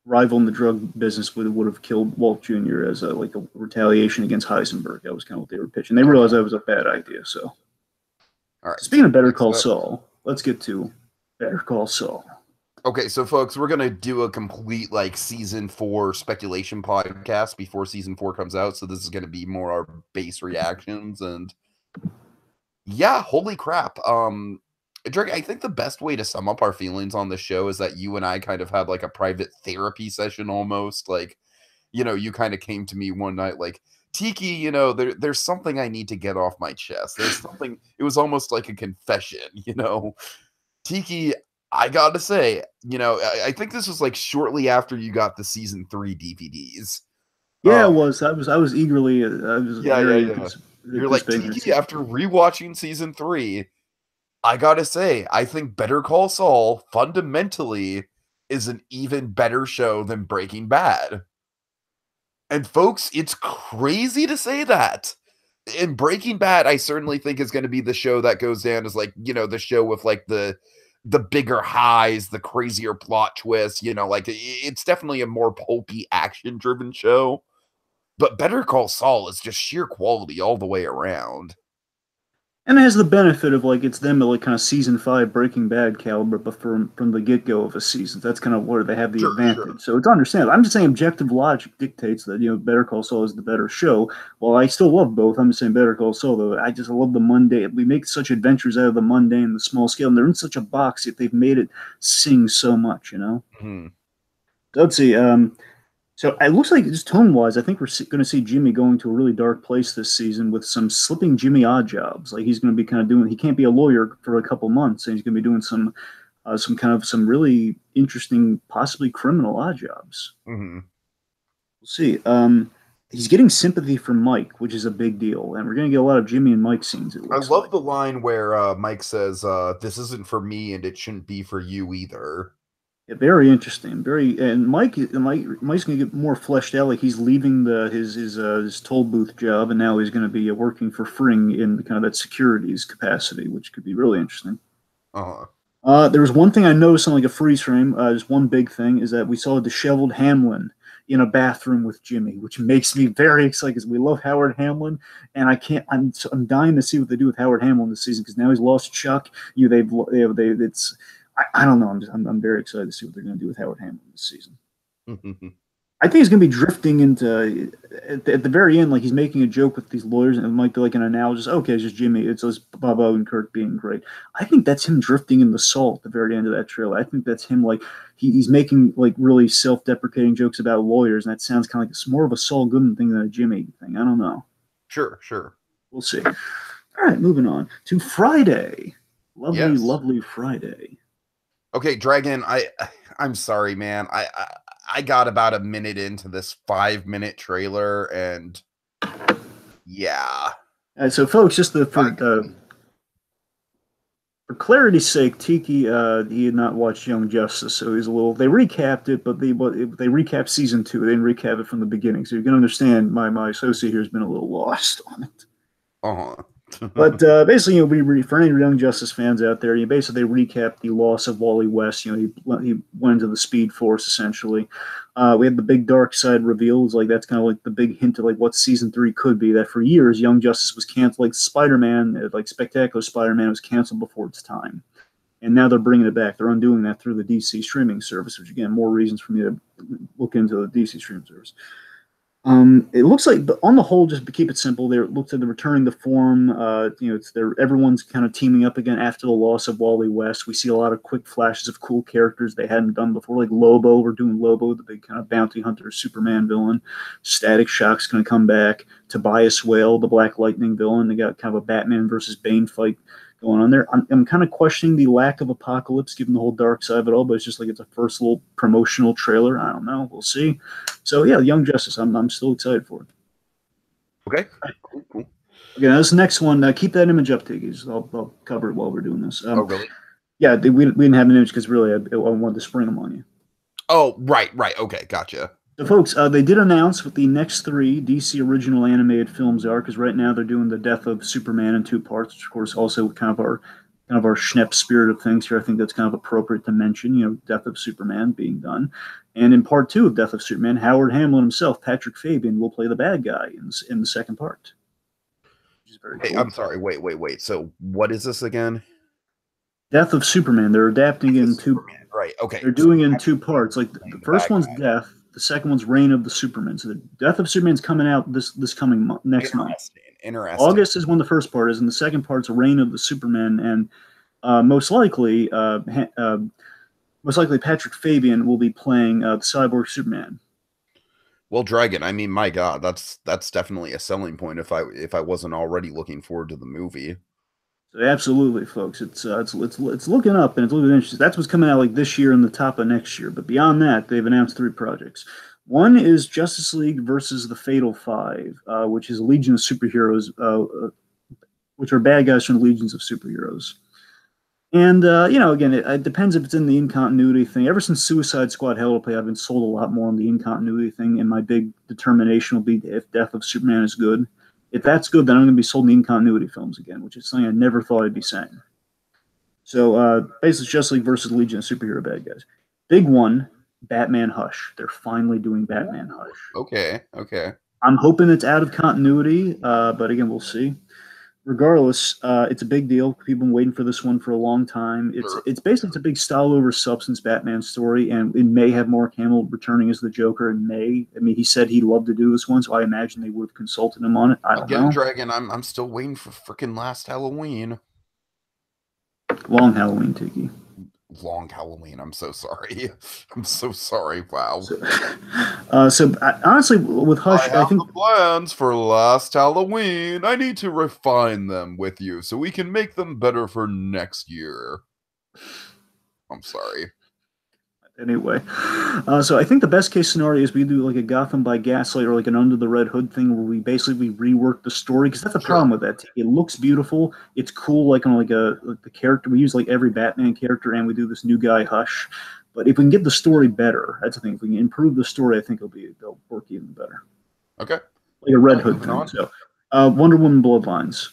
rival in the drug business would have killed Walt Jr. as a retaliation against Heisenberg. That was kind of what they were pitching. They realized that was a bad idea. So, all right. Speaking of Better Call Saul, let's get to Better Call Saul. Okay, so folks, we're gonna do a complete season 4 speculation podcast before season 4 comes out. So this is gonna be more our base reactions, and yeah, holy crap. Drake, I think the best way to sum up our feelings on the show is that you and I kind of had a private therapy session almost. You kind of came to me one night like, Tiki, there's something I need to get off my chest. There's something, it was almost like a confession, Tiki, I gotta say, I think this was shortly after you got the season 3 DVDs. Yeah, it was. I was eagerly. Yeah. You're like, Tiki, after rewatching season 3, I gotta say, I think Better Call Saul fundamentally is an even better show than Breaking Bad. And folks, it's crazy to say that. In Breaking Bad, I certainly think is going to be the show that goes down as the show with the bigger highs, the crazier plot twists, it's definitely a more pulpy action-driven show. But Better Call Saul is just sheer quality all the way around. And it has the benefit of it's them at kind of season 5 Breaking Bad caliber, but from the get-go of a season. That's kind of where they have the advantage. Sure. So it's understandable. I'm just saying objective logic dictates that Better Call Saul is the better show. Well, I still love both. I'm just saying Better Call Saul, though. I just love the mundane. We make such adventures out of the mundane, the small scale, and they're in such a box, yet they've made it sing so much, Mm-hmm. So let's see. So it looks like, just tone-wise, I think we're going to see Jimmy going to a really dark place this season with some slipping Jimmy odd jobs. He's going to be kind of doing. He can't be a lawyer for a couple months, and he's going to be doing some really interesting, possibly criminal odd jobs. Mm-hmm. We'll see. He's getting sympathy from Mike, which is a big deal, and we're going to get a lot of Jimmy and Mike scenes. I love the line where Mike says, "This isn't for me, and it shouldn't be for you either." Yeah, very interesting. Mike's gonna get more fleshed out. He's leaving his toll booth job, and now he's going to be working for Fring in kind of that securities capacity, which could be really interesting. There was one thing I noticed on a freeze frame. Just one big thing is that we saw a disheveled Hamlin in a bathroom with Jimmy, which makes me very excited because we love Howard Hamlin, and I'm dying to see what they do with Howard Hamlin this season because now he's lost Chuck. I don't know. I'm very excited to see what they're going to do with Howard Hamlin this season. I think he's going to be drifting into at the very end, he's making a joke with these lawyers, and it might be an analogy. Okay, it's just Jimmy. It's just Bobo and Kirk being great. I think that's him drifting into Saul at the very end of that trailer. I think that's him he's making really self-deprecating jokes about lawyers, and that sounds kind of it's more of a Saul Goodman thing than a Jimmy thing. I don't know. Sure. We'll see. All right, moving on to Friday. Lovely Friday. Okay, Dragon, I'm sorry, man. I got about a minute into this 5-minute trailer, and yeah. So, folks, just for clarity's sake, Tiki he had not watched Young Justice, so he's a little. They recapped it, but they recapped season 2. They didn't recap it from the beginning, so you can understand my associate here has been a little lost on it. But basically, for any Young Justice fans out there, basically they recap the loss of Wally West. He went into the Speed Force essentially. We had the big dark side reveals. That's kind of the big hint of what season 3 could be. That for years, Young Justice was canceled. Spider-Man, Spectacular Spider-Man was canceled before its time, and now they're bringing it back. They're undoing that through the DC streaming service, which again, more reasons for me to look into the DC streaming service. It looks like, but on the whole, just to keep it simple, it looks like they're returning to form. Everyone's kind of teaming up again after the loss of Wally West. We see a lot of quick flashes of cool characters they hadn't done before, like Lobo. We're doing Lobo, the big kind of bounty hunter Superman villain. Static Shock's going to come back. Tobias Whale, the Black Lightning villain. They got kind of a Batman versus Bane fight going on there. I'm kind of questioning the lack of Apocalypse, given the whole dark side of it all, but it's just like it's a first little promotional trailer. I don't know. We'll see. So yeah, Young Justice. I'm still excited for it. Okay, cool, cool. Okay, now this next one. Keep that image up, Tiggies. I'll cover it while we're doing this. Oh, really? Yeah, we didn't have an image because really I wanted to spring them on you. Oh, right. Okay, gotcha. So, folks, they did announce what the next 3 DC original animated films are, because right now they're doing the Death of Superman in 2 parts, which of course also kind of our Schnepp spirit of things here. I think that's kind of appropriate to mention. Death of Superman being done, and in part 2 of Death of Superman, Howard Hamlin himself, Patrick Fabian, will play the bad guy in the second part. Which is very cool. I'm sorry. Wait. So, what is this again? Death of Superman. They're adapting in 2. Right. Okay. They're doing in 2 parts. Like the first one's Death. The second one's Reign of the Superman. So the Death of Superman's coming out this coming next month. Interesting. August is when the first part is, and the second part's Reign of the Superman, and most likely Patrick Fabian will be playing the Cyborg Superman. Well, Dragon, I mean, my God, that's definitely a selling point. If I wasn't already looking forward to the movie. So absolutely, folks, it's looking up and it's looking interesting. That's what's coming out like this year and the top of next year. But beyond that, they've announced 3 projects. One is Justice League versus the Fatal Five, which is a legion of superheroes, which are bad guys from legions of superheroes. And again, it depends if it's in the in-continuity thing. Ever since Suicide Squad Hell to Play, I've been sold a lot more on the in-continuity thing, and my big determination will be if Death of Superman is good. If that's good, then I'm going to be sold in the in-continuity films again, which is something I never thought I'd be saying. So basically, Justice League versus Legion of Superhero bad guys. Big one, Batman Hush. They're finally doing Batman Hush. Okay. I'm hoping it's out of continuity, but again, we'll see. Regardless, it's a big deal. People have been waiting for this one for a long time. It's basically a big style over substance Batman story, and it may have Mark Hamill returning as the Joker in May. I mean, he said he'd love to do this one, so I imagine they would have consulted him on it. I don't know. Dragon, I'm still waiting for freaking last Halloween. Long Halloween, Tiki. Long Halloween. I'm so sorry. I'm so sorry. Wow. So honestly, with Hush, I think the plans for last Halloween. I need to refine them with you so we can make them better for next year. I'm sorry. Anyway, so I think the best case scenario is we do like a Gotham by Gaslight or like an Under the Red Hood thing where we basically rework the story, because that's the problem with that. It looks beautiful, it's cool, like on the character we use, like every Batman character, and we do this new guy Hush. But if we can get the story better, that's the thing. If we can improve the story, I think they'll work even better. Okay, like a Red Hood thing. So, Wonder Woman Bloodlines.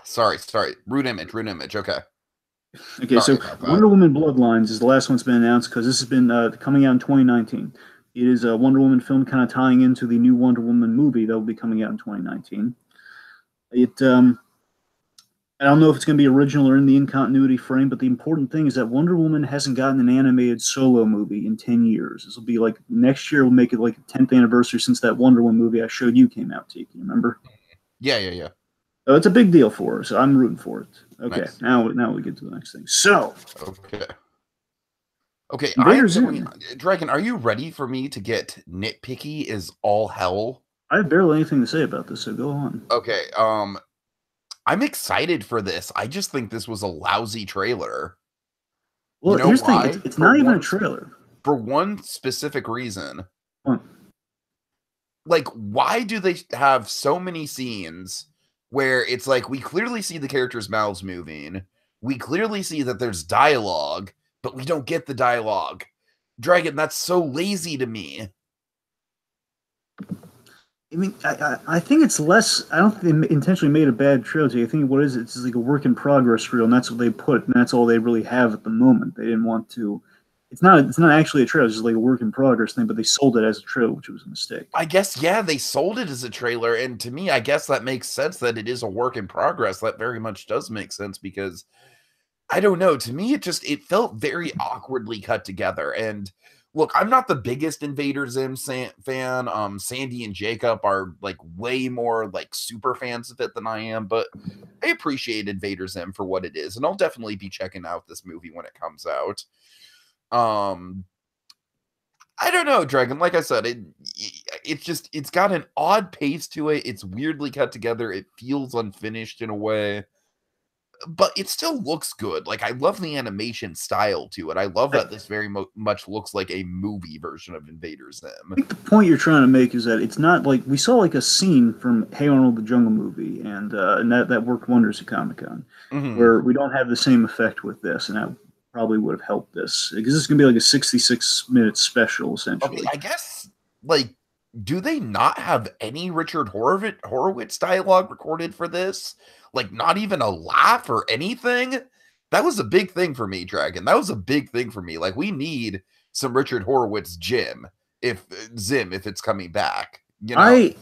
Sorry. Root image. Okay. Okay, so Wonder Woman Bloodlines is the last one that's been announced, because this has been coming out in 2019. It is a Wonder Woman film kind of tying into the new Wonder Woman movie that will be coming out in 2019. I don't know if it's going to be original or in the in-continuity frame, but the important thing is that Wonder Woman hasn't gotten an animated solo movie in 10 years. This will be like next year, we'll make it like a 10th anniversary since that Wonder Woman movie I showed you came out, Tiki. Remember? Yeah. So it's a big deal for her, so I'm rooting for it. Okay, nice. now we get to the next thing. So, okay. Dragon, are you ready for me to get nitpicky as all hell? I have barely anything to say about this, so go on. Okay, I'm excited for this. I just think this was a lousy trailer. Well, here's the thing. It's not even a trailer. For one specific reason. What? Like, why do they have so many scenes where it's like, we clearly see the characters' mouths moving, we clearly see that there's dialogue, but we don't get the dialogue? Dragon, that's so lazy to me. I mean, I think it's less. I don't think they intentionally made a bad trilogy. I think what is it? It's like a work in progress reel, and that's what they put, and that's all they really have at the moment. They didn't want to. It's not actually a trailer. It's just like a work in progress thing, but they sold it as a trailer, which was a mistake. I guess, yeah, they sold it as a trailer, and to me, I guess that makes sense that it is a work in progress. That very much does make sense, because I don't know. To me, it felt very awkwardly cut together, and look, I'm not the biggest Invader Zim fan. Sandy and Jacob are like way more like super fans of it than I am, but I appreciate Invader Zim for what it is, and I'll definitely be checking out this movie when it comes out. I don't know, Dragon. Like I said, it's got an odd pace to it. It's weirdly cut together. It feels unfinished in a way, but it still looks good. Like, I love the animation style to it. I love that this very much looks like a movie version of Invader Zim. I think the point you're trying to make is that it's not like we saw like a scene from Hey Arnold the Jungle movie, and that worked wonders at Comic-Con, where we don't have the same effect with this, and that probably would have helped this, because this is gonna be like a 66-minute special essentially. Okay, I guess, like, do they not have any Richard Horowitz dialogue recorded for this? Like, not even a laugh or anything? That was a big thing for me, Dragon. That was a big thing for me. Like, we need some Richard Horowitz Zim if it's coming back. You know,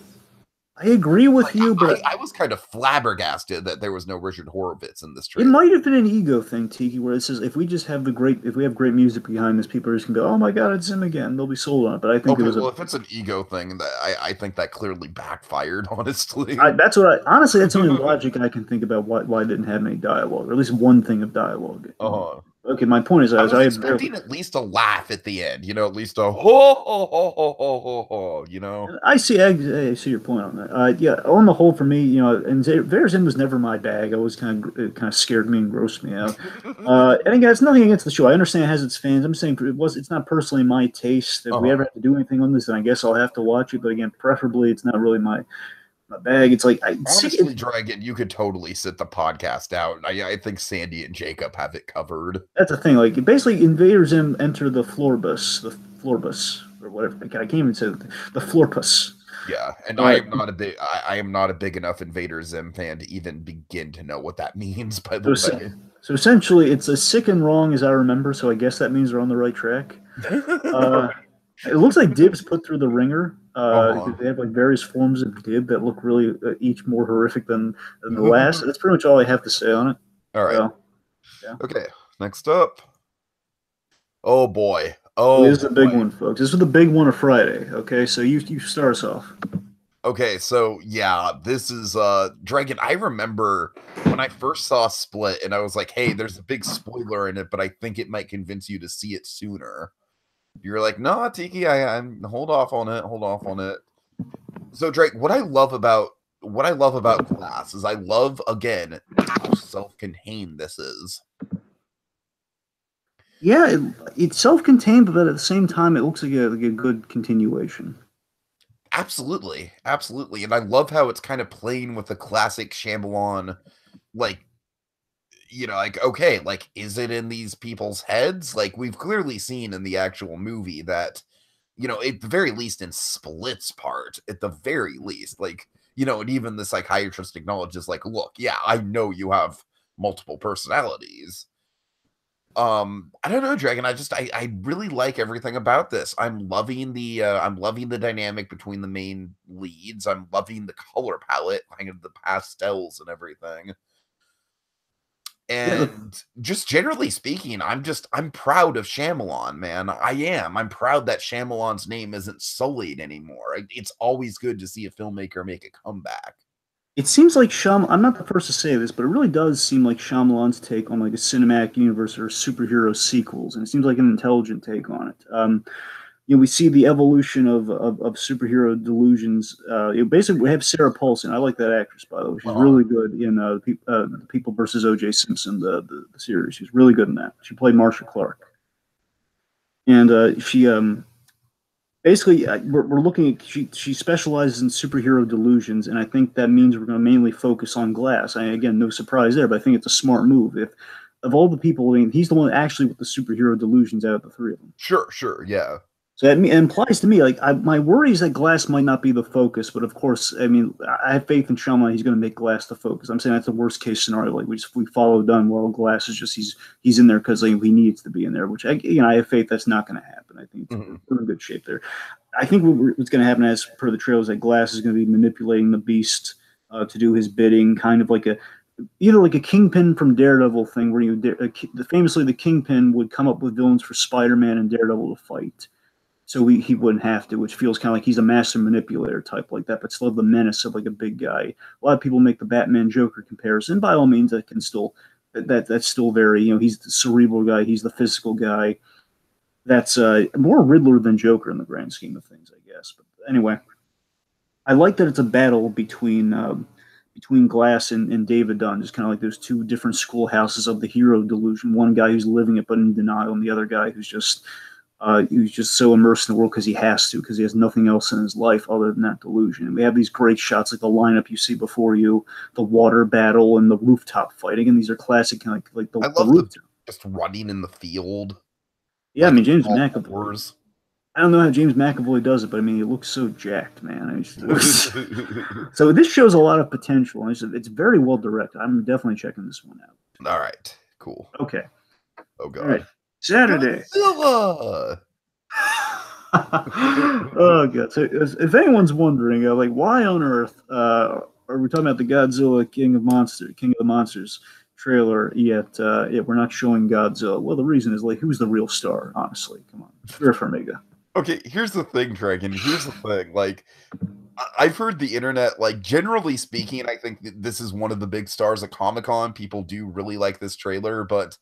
I agree with you, but I was kind of flabbergasted that there was no Richard Horowitz in this trailer. It might have been an ego thing, Tiki, where it says if we have great music behind this, people are just gonna go, "Oh my god, it's Zim again!" They'll be sold on it. But I think if it's an ego thing, I think that clearly backfired. Honestly, that's the only logic I can think about why it didn't have any dialogue, or at least one thing of dialogue. Okay, my point is, I was expecting at least a laugh at the end. You know, at least a ho ho ho ho ho ho ho. You know, I see your point on that. Yeah, on the whole, for me, you know, and Zim was never my bag. I always kind of scared me and grossed me out. And again, it's nothing against the show. I understand it has its fans. I'm saying it's not personally my taste. If we ever have to do anything on this, then I guess I'll have to watch it. But again, preferably, it's not really my bag. It's like honestly, Dragon, you could totally sit the podcast out. I think Sandy and Jacob have it covered. That's the thing. Like, basically, Invader Zim enter the floorbus, or whatever. I can't even say the floorpus. Yeah, and I am not a big enough Invader Zim fan to even begin to know what that means. By the way, so essentially, it's as sick and wrong as I remember. So I guess that means we're on the right track. It looks like Dibs put through the ringer. They have like various forms of Dib that look really each more horrific than the last. That's pretty much all I have to say on it. All right. So, yeah. Okay. Next up. Oh boy. Oh, this is a big one, folks. This is the big one of Friday. Okay, so you start us off. Okay, so yeah, this is Dragon. I remember when I first saw Split, and I was like, "Hey, there's a big spoiler in it, but I think it might convince you to see it sooner." You're like, "No, Tiki, I'm hold off on it." So Drake, what I love about Glass is I love again how self-contained this is. Yeah, it's self-contained, but at the same time, it looks like a good continuation. Absolutely, and I love how it's kind of playing with the classic Shyamalan, like, you know, like, okay, like, is it in these people's heads? Like, we've clearly seen in the actual movie that, you know, at the very least in Split's part, at the very least, like, you know, and even the psychiatrist acknowledges, like, look, yeah, I know you have multiple personalities. I don't know, Dragon. I really like everything about this. I'm loving the dynamic between the main leads. I'm loving the color palette, kind of the pastels and everything. And just generally speaking, I'm proud of Shyamalan, man. I am. I'm proud that Shyamalan's name isn't sullied anymore. It's always good to see a filmmaker make a comeback. It seems like I'm not the first to say this, but it really does seem like Shyamalan's take on like a cinematic universe or superhero sequels, and it seems like an intelligent take on it. You know, we see the evolution of superhero delusions. Basically, we have Sarah Paulson. I like that actress, by the way. She's really good in People versus O.J. Simpson, the series. She's really good in that. She played Marcia Clark, and she basically, we're looking at, she specializes in superhero delusions, and I think that means we're going to mainly focus on Glass. Again, no surprise there, but I think it's a smart move. If of all the people, I mean, he's the one actually with the superhero delusions out of the three of them. Sure, yeah. So that implies to me, like, my worry is that Glass might not be the focus, but of course, I mean, I have faith in Shyamalan. He's going to make Glass the focus. I'm saying that's the worst case scenario. Like, we follow Dunn while Glass is just he's in there because he needs to be in there. Which I have faith that's not going to happen. I think we're in good shape there. I think what's going to happen, as per the trailers, that Glass is going to be manipulating the Beast to do his bidding, kind of like either like a Kingpin from Daredevil thing, where famously the Kingpin would come up with villains for Spider-Man and Daredevil to fight. so he wouldn't have to, which feels kind of like he's a master manipulator type like that, but still have the menace of like a big guy. A lot of people make the Batman Joker comparison. By all means, that can still that's still very, he's the cerebral guy, he's the physical guy. That's more Riddler than Joker in the grand scheme of things, I guess. But anyway, I like that it's a battle between Glass and David Dunn, just kind of like those two different schoolhouses of the hero delusion. One guy who's living it but in denial, and the other guy who's just so immersed in the world because he has to, because he has nothing else in his life other than that delusion. And we have these great shots like the lineup you see before you, the water battle, and the rooftop fight. Again, these are classic, like the rooftop. Just running in the field. Yeah, like, I mean, James McAvoy. I don't know how James McAvoy does it, but I mean, he looks so jacked, man. So this shows a lot of potential, and it's very well directed. I'm definitely checking this one out. All right, cool. Okay. Oh god. All right. Saturday. Godzilla! Oh god. So if anyone's wondering, like, why on earth are we talking about the Godzilla King of the Monsters trailer yet we're not showing Godzilla? Well, the reason is, like, who's the real star? Honestly, come on, Vera Farmiga. Okay, here's the thing, Dragon. Here's the thing. Like, I've heard the internet, like, generally speaking, I think this is one of the big stars of Comic-Con. People do really like this trailer, but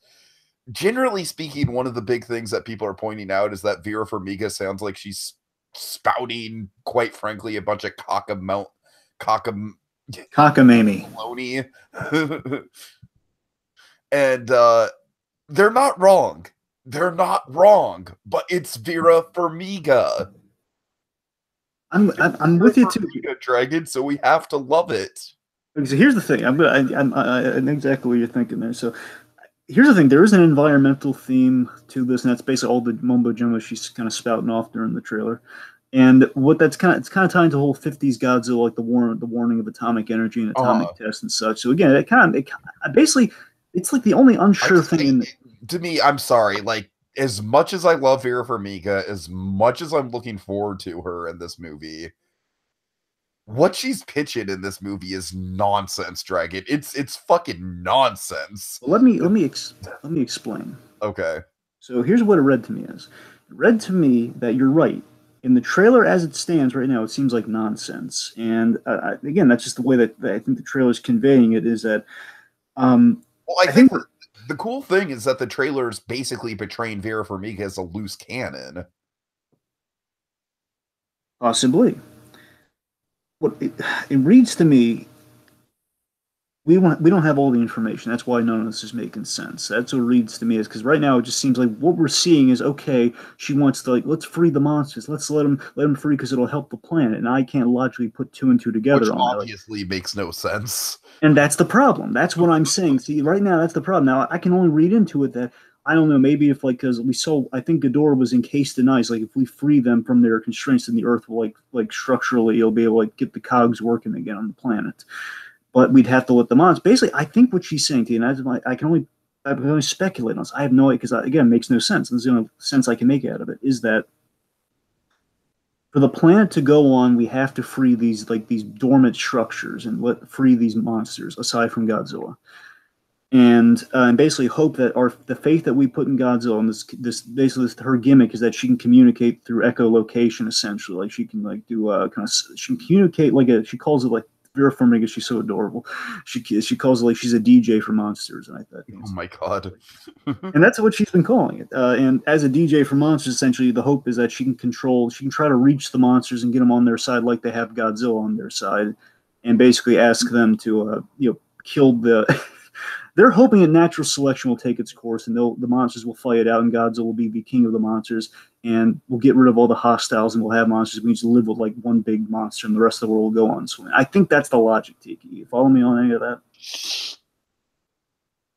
generally speaking, one of the big things that people are pointing out is that Vera Farmiga sounds like she's spouting, quite frankly, a bunch of cockamamie. And they're not wrong. They're not wrong, but it's Vera Farmiga. I'm with you too, Dragon. So we have to love it. So here's the thing. I know exactly what you're thinking there. So here's the thing. There is an environmental theme to this, and that's basically all the mumbo jumbo she's kind of spouting off during the trailer. And what it's kind of tying to the whole 50s Godzilla, like the warning of atomic energy and atomic tests and such. So again, it basically, it's like the only unsure thing. To me, I'm sorry, like, as much as I love Vera Farmiga, as much as I'm looking forward to her in this movie, what she's pitching in this movie is nonsense, Dragon. It's fucking nonsense. Well, let me explain. Okay. So here's what it read to me as. It read to me that you're right. In the trailer as it stands right now, it seems like nonsense. And again, that's just the way that I think the trailer is conveying it, is that well, I think the cool thing is that the trailer is basically portraying Vera Farmiga as a loose cannon. Possibly. What it reads to me, we don't have all the information. That's why none of this is making sense. That's what it reads to me, is because right now it just seems like what we're seeing is, okay, she wants to, like, let's free the monsters. Let's let them free because it'll help the planet. And I can't logically put two and two together. Which obviously makes no sense. And that's the problem. That's what I'm saying. See, right now, that's the problem. Now, I can only read into it that, I don't know, maybe if, like, because we saw, I think Ghidorah was encased in ice. Like, if we free them from their constraints, then the Earth will, like structurally, it'll be able to, like, get the cogs working again on the planet. But we'd have to let them on. So basically, I think what she's saying to you, and I can only speculate on this. I have no idea, because, again, it makes no sense. There's the only sense I can make out of it, is that for the planet to go on, we have to free these dormant structures and free these monsters, aside from Godzilla. And basically hope that the faith that we put in Godzilla, and this her gimmick is that she can communicate through echolocation, essentially. Like, she can, like, do she can communicate, like, she calls it, like, Vera Farmiga, she's so adorable. She calls it, like, she's a DJ for monsters, and I thought, oh my god. And that's what she's been calling it. And as a DJ for monsters, essentially, the hope is that she can try to reach the monsters and get them on their side, like they have Godzilla on their side, and basically ask them to kill the. They're hoping that natural selection will take its course, and the monsters will fight it out, and Godzilla will be the king of the monsters, and we'll get rid of all the hostiles, and we'll have monsters. We just live with, like, one big monster, and the rest of the world will go on swimming. I think that's the logic, Tiki. You follow me on any of that?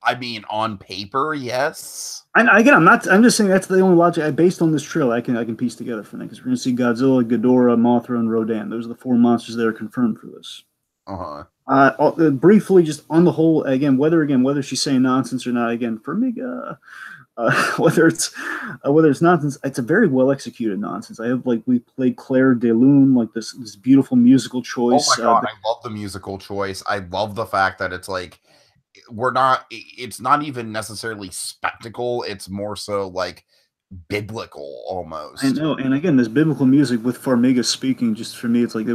I mean, on paper, yes. I'm just saying that's the only logic. Based on this trailer, I can piece together for that, because we're going to see Godzilla, Ghidorah, Mothra, and Rodan. Those are the 4 monsters that are confirmed for this. Briefly, just on the whole, whether she's saying nonsense or not, again, Farmiga, whether it's nonsense, it's a very well executed nonsense. I have, like, we played Claire de Lune, like this beautiful musical choice. Oh my god, I love the musical choice. I love the fact that it's like it's not even necessarily spectacle. It's more so like biblical almost. I know, and again, this biblical music with Farmiga speaking, just for me, it's like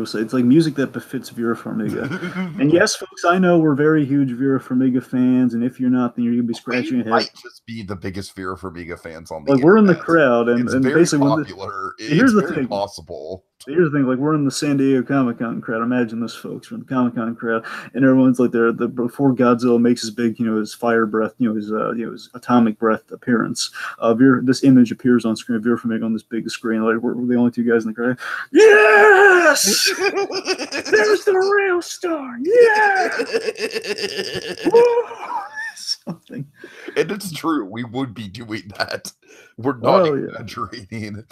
music that befits Vera Farmiga. And yes, folks, I know we're very huge Vera Farmiga fans, and if you're not, then you're gonna be scratching your head. Might just be the biggest Vera Farmiga fans on the Like we're in the internet. crowd, and It's and very basically popular. here's It's the very thing. possible. Here's the thing, like we're in the San Diego Comic Con crowd. Imagine this, folks. We're in the Comic Con crowd, and everyone's like, they're the before Godzilla makes his big, his fire breath, his atomic breath appearance. This image appears on screen. Vera Farmiga on this big screen. Like we're the only two guys in the crowd. Yes, there's the real star. Yeah, something. And it's true. We would be doing that. We're not exaggerating.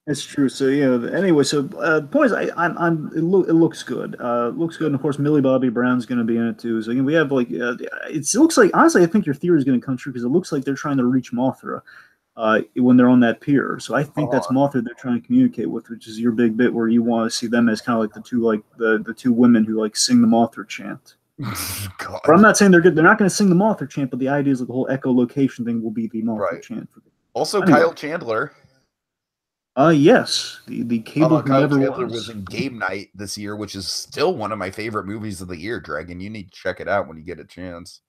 It's true. So anyway, so point is, it looks good. Looks good, and of course, Millie Bobby Brown's going to be in it too. So again, we have like it looks like, honestly, I think your theory is going to come true because it looks like they're trying to reach Mothra when they're on that pier. So I think that's Mothra they're trying to communicate with, which is your big bit where you want to see them as kind of like the two women who like sing the Mothra chant. God. But I'm not saying they're good. They're not going to sing the Mothra chant, but the idea is like the whole echolocation thing will be the Mothra chant. Also, anyway. Kyle Chandler. Yes, the cable who Kyle never Chandler was in Game Night this year, which is still one of my favorite movies of the year. Dragon, you need to check it out when you get a chance.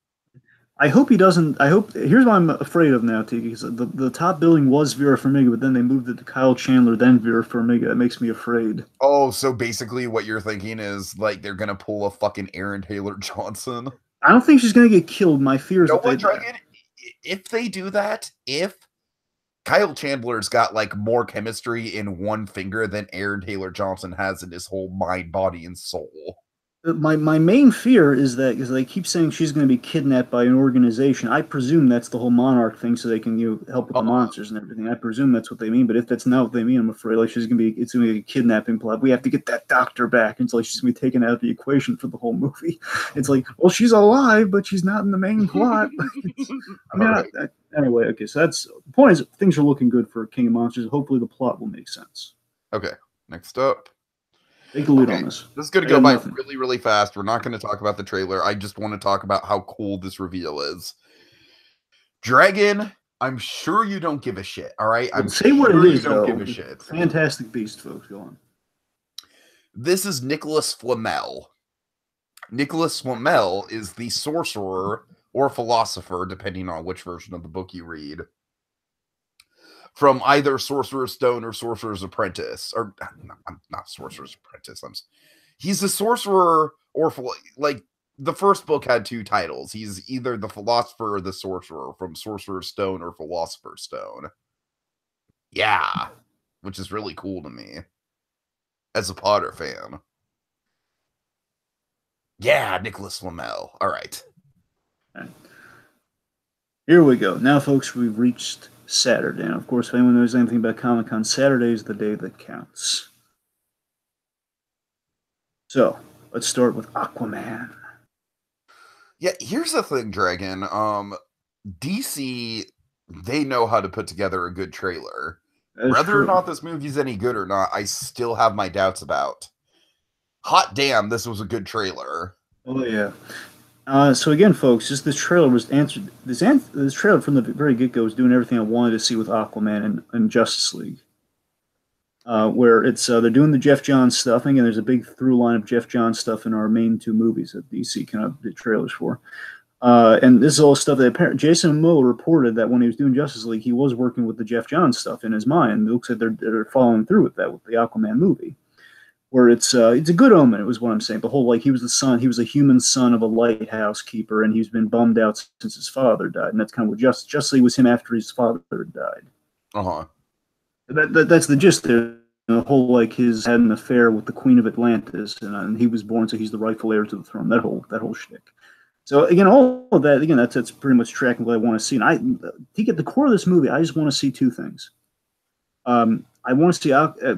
I hope he doesn't. Here's what I'm afraid of now, Tiki. Because the top billing was Vera Farmiga, but then they moved it to Kyle Chandler, then Vera Farmiga. It makes me afraid. Oh, so basically, what you're thinking is like they're gonna pull a fucking Aaron Taylor Johnson. I don't think she's gonna get killed. My fear is Dragon. If they do that, if Kyle Chandler's got like more chemistry in one finger than Aaron Taylor Johnson has in his whole mind, body, and soul. My main fear is that because they keep saying she's going to be kidnapped by an organization. I presume that's the whole Monarch thing, so they can help with the monsters and everything. I presume that's what they mean. But if that's not what they mean, I'm afraid like it's going to be a kidnapping plot. We have to get that doctor back. It's like she's going to be taken out of the equation for the whole movie. It's like, well, she's alive, but she's not in the main plot. Anyway, okay. So that's the point. Is things are looking good for King of Monsters. Hopefully, the plot will make sense. Okay. Next up. Take the lead on this. This is going to go by really, really fast. We're not going to talk about the trailer. I just want to talk about how cool this reveal is. Dragon, I'm sure you don't give a shit, all right? I'm say what it is, you don't give a shit. Fantastic Beast, folks. Go on. This is Nicholas Flamel. Nicholas Flamel is the sorcerer or philosopher, depending on which version of the book you read, from either Sorcerer's Stone or Sorcerer's Apprentice. Or, not Sorcerer's Apprentice. He's a sorcerer, or, like, the first book had two titles. He's either the philosopher or the sorcerer, from Sorcerer's Stone or Philosopher's Stone. Yeah. Which is really cool to me, as a Potter fan. Yeah, Nicholas Flamel. All right. Here we go. Now, folks, we've reached Saturday. And of course, if anyone knows anything about Comic-Con, Saturday is the day that counts. So, let's start with Aquaman. Yeah, here's the thing, Dragon. DC, they know how to put together a good trailer. Whether or not this movie's any good or not, I still have my doubts about. Hot damn, this was a good trailer. Oh, yeah. So again, folks, this trailer was answered. This trailer from the very get-go was doing everything I wanted to see with Aquaman and Justice League. Where it's they're doing the Jeff Johns stuff. Again, there's a big through line of Jeff Johns stuff in our main two movies that DC kind of did trailers for. And this is all stuff that apparently Jason Momoa reported that when he was doing Justice League, he was working with the Jeff Johns stuff in his mind. It looks like they're following through with that with the Aquaman movie. Where it's a good omen, it was what I'm saying. The whole, like, he was a human son of a lighthouse keeper, and he's been bummed out since his father died. And that's kind of what Justice League was him after his father died. Uh-huh. That's the gist there. The whole, like, his had an affair with the Queen of Atlantis, and he was born, so he's the rightful heir to the throne. That whole shtick. So again, all of that, again, that's pretty much tracking what I want to see. And to get the core of this movie, I just want to see two things. I want to see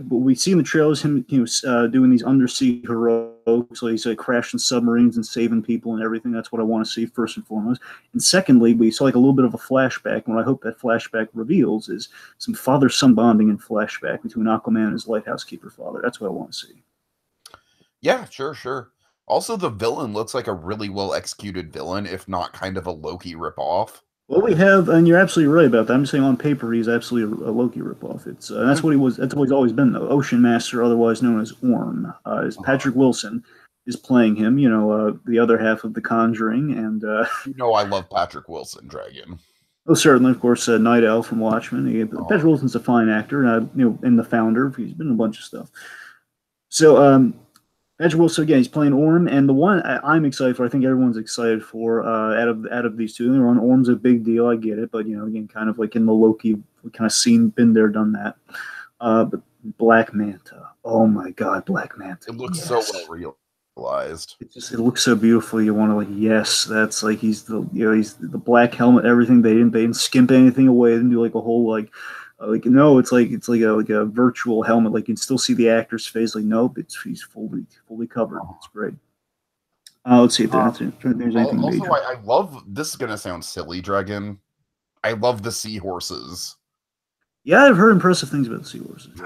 we see in the trailers him doing these undersea heroics, so he's crashing submarines and saving people and everything. That's what I want to see first and foremost. And secondly, we saw like a little bit of a flashback. And what I hope that flashback reveals is some father-son bonding in flashback between Aquaman and his lighthouse keeper father. That's what I want to see. Yeah, sure. Also, the villain looks like a really well executed villain, if not kind of a Loki ripoff. Well, we have, and you're absolutely right about that. I'm just saying on paper he's absolutely a Loki ripoff. It's that's what he was. That's what he's always been, though. Ocean Master, otherwise known as Orm, is Uh-huh. Patrick Wilson is playing him. The other half of The Conjuring, and You know I love Patrick Wilson, Dragon. oh, certainly, of course, Night Owl from Watchmen. Patrick Uh-huh. Wilson's a fine actor, and the founder. He's been in a bunch of stuff. So, Patrick Wilson again, he's playing Orm, and the one I'm excited for, I think everyone's excited for, out of these two. Orm's a big deal, I get it, but again, kind of like in the Loki kind of scene, been there, done that. But Black Manta, oh my God, Black Manta, It looks so yes. well realized. It looks so beautiful. You want to like yes, that's like he's the black helmet, everything. They didn't skimp anything away. They didn't do like a whole like no, it's like a virtual helmet. Like you can still see the actor's face. Like nope, he's fully covered. It's great. Let's see if Um, there's anything Also, major. I love this is gonna sound silly, Dragon. I love the seahorses. Yeah, I've heard impressive things about the seahorses.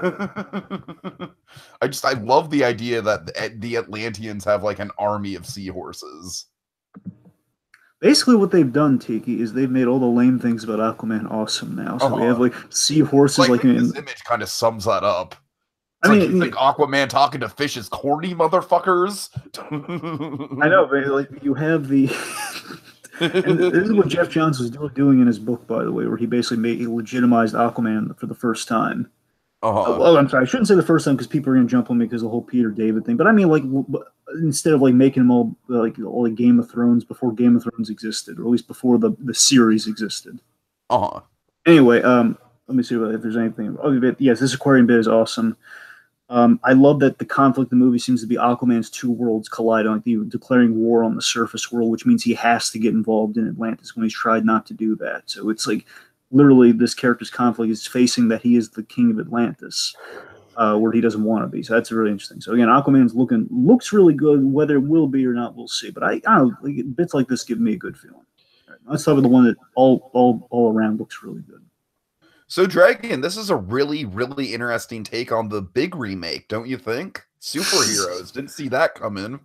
I love the idea that the Atlanteans have like an army of seahorses. Basically, what they've done, Tiki, is they've made all the lame things about Aquaman awesome now. So we have Uh-huh. like seahorses, I like think in. this image kind of sums that up. I It's like you mean, think Aquaman talking to fish is corny, motherfuckers. I know, but like you have the, and this is what Jeff Johns was doing in his book, by the way, where he legitimized Aquaman for the first time. Uh-huh. Well, I'm sorry, I shouldn't say the first time because people are gonna jump on me because of the whole Peter David thing. But I mean, like, instead of like making them all like Game of Thrones before Game of Thrones existed, or at least before the series existed. Uh-huh. Anyway, let me see if there's anything. Oh, yes, this aquarium bit is awesome. I love that the conflict in the movie seems to be Aquaman's two worlds colliding, like declaring war on the surface world, which means he has to get involved in Atlantis when he's tried not to do that. So it's like literally this character's conflict is facing that he is the king of Atlantis, where he doesn't want to be. So that's really interesting. So again, Aquaman's looks really good. Whether it will be or not, we'll see. But I don't know, like, bits like this give me a good feeling. All right, let's talk about the one that all around looks really good. So Dragon, this is a really, really interesting take on the big remake, don't you think? Superheroes. Didn't see that coming.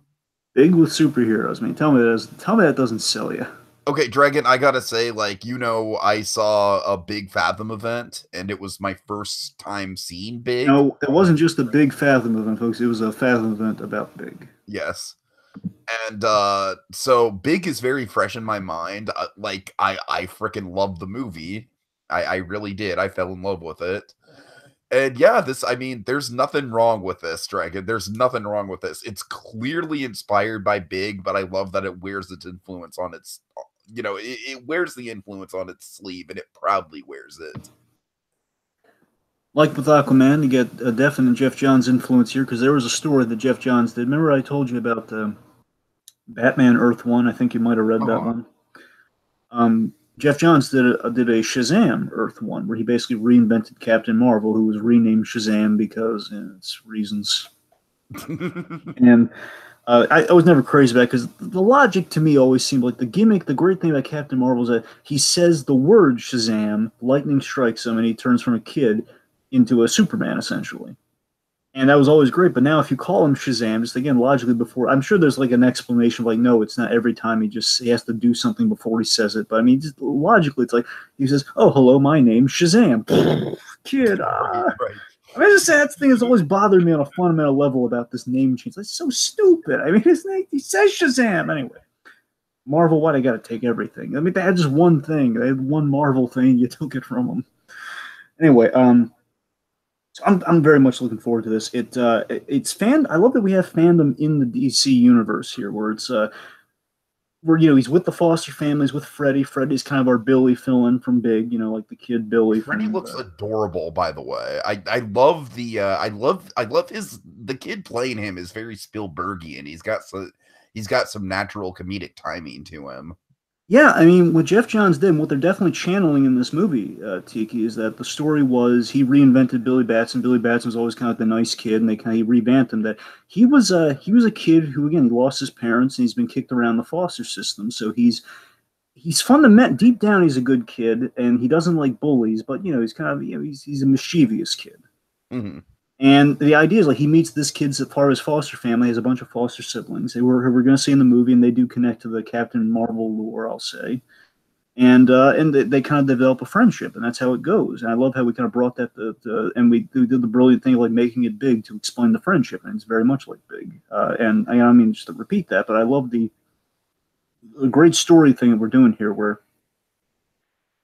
Big with superheroes. I mean, tell me that doesn't sell you. Okay, Dragon, I gotta say, like, I saw a big Fathom event, and it was my first time seeing Big. No, it wasn't just a big Fathom event, folks. It was a Fathom event about Big. Yes. And so Big is very fresh in my mind. Like I freaking loved the movie. I really did. I fell in love with it. And yeah, I mean, there's nothing wrong with this, Dragon. There's nothing wrong with this. It's clearly inspired by Big, but I love that it wears its influence on its, it wears the influence on its sleeve and it proudly wears it. Like with Aquaman, you get a definite Jeff Johns influence here because there was a story that Jeff Johns did. Remember, I told you about Batman Earth One. I think you might have read that Uh-huh. one. Jeff Johns did a Shazam Earth One, where he basically reinvented Captain Marvel, who was renamed Shazam because it's reasons. And I was never crazy about it because the logic to me always seemed like the gimmick. The great thing about Captain Marvel is that he says the word Shazam, lightning strikes him, and he turns from a kid into a Superman essentially. And that was always great. But now, if you call him Shazam, just again logically before, I'm sure there's like an explanation of like, no, it's not every time he has to do something before he says it. But I mean, just logically, it's like he says, "Oh, hello, my name's Shazam." Kid, Right, right. I mean, just that thing has always bothered me on a fundamental level about this name change. It's so stupid. I mean, his name, he says Shazam anyway. Marvel, why they got to take everything? I mean, they had just one thing. They had one Marvel thing. You took it from them. Anyway, so I'm very much looking forward to this. It's fan. I love that we have fandom in the DC universe here, where it's where he's with the Foster families with Freddy. Freddy's kind of our Billy fill-in from Big, like the kid Billy Freddy from. looks adorable, by the way. I love I love the kid playing him is very Spielbergian. He's got some natural comedic timing to him. Yeah, I mean, what Jeff Johns did, and what they're definitely channeling in this movie, Tiki, is that the story was he reinvented Billy Batson. Billy Batson was always kind of like the nice kid, and he revamped him. That he was a kid who again he lost his parents and he's been kicked around the foster system. So he's fundamental deep down he's a good kid and he doesn't like bullies, but he's kind of he's a mischievous kid. Hmm. And the idea is like he meets this kid's part of his foster family, has a bunch of foster siblings. They were going to see in the movie, and they do connect to the Captain Marvel lore, I'll say. and they kind of develop a friendship, and that's how it goes. And I love how we kind of brought that and we did the brilliant thing of like making it big to explain the friendship, and it's very much like Big. And I mean, just to repeat that, but I love the great story thing that we're doing here, where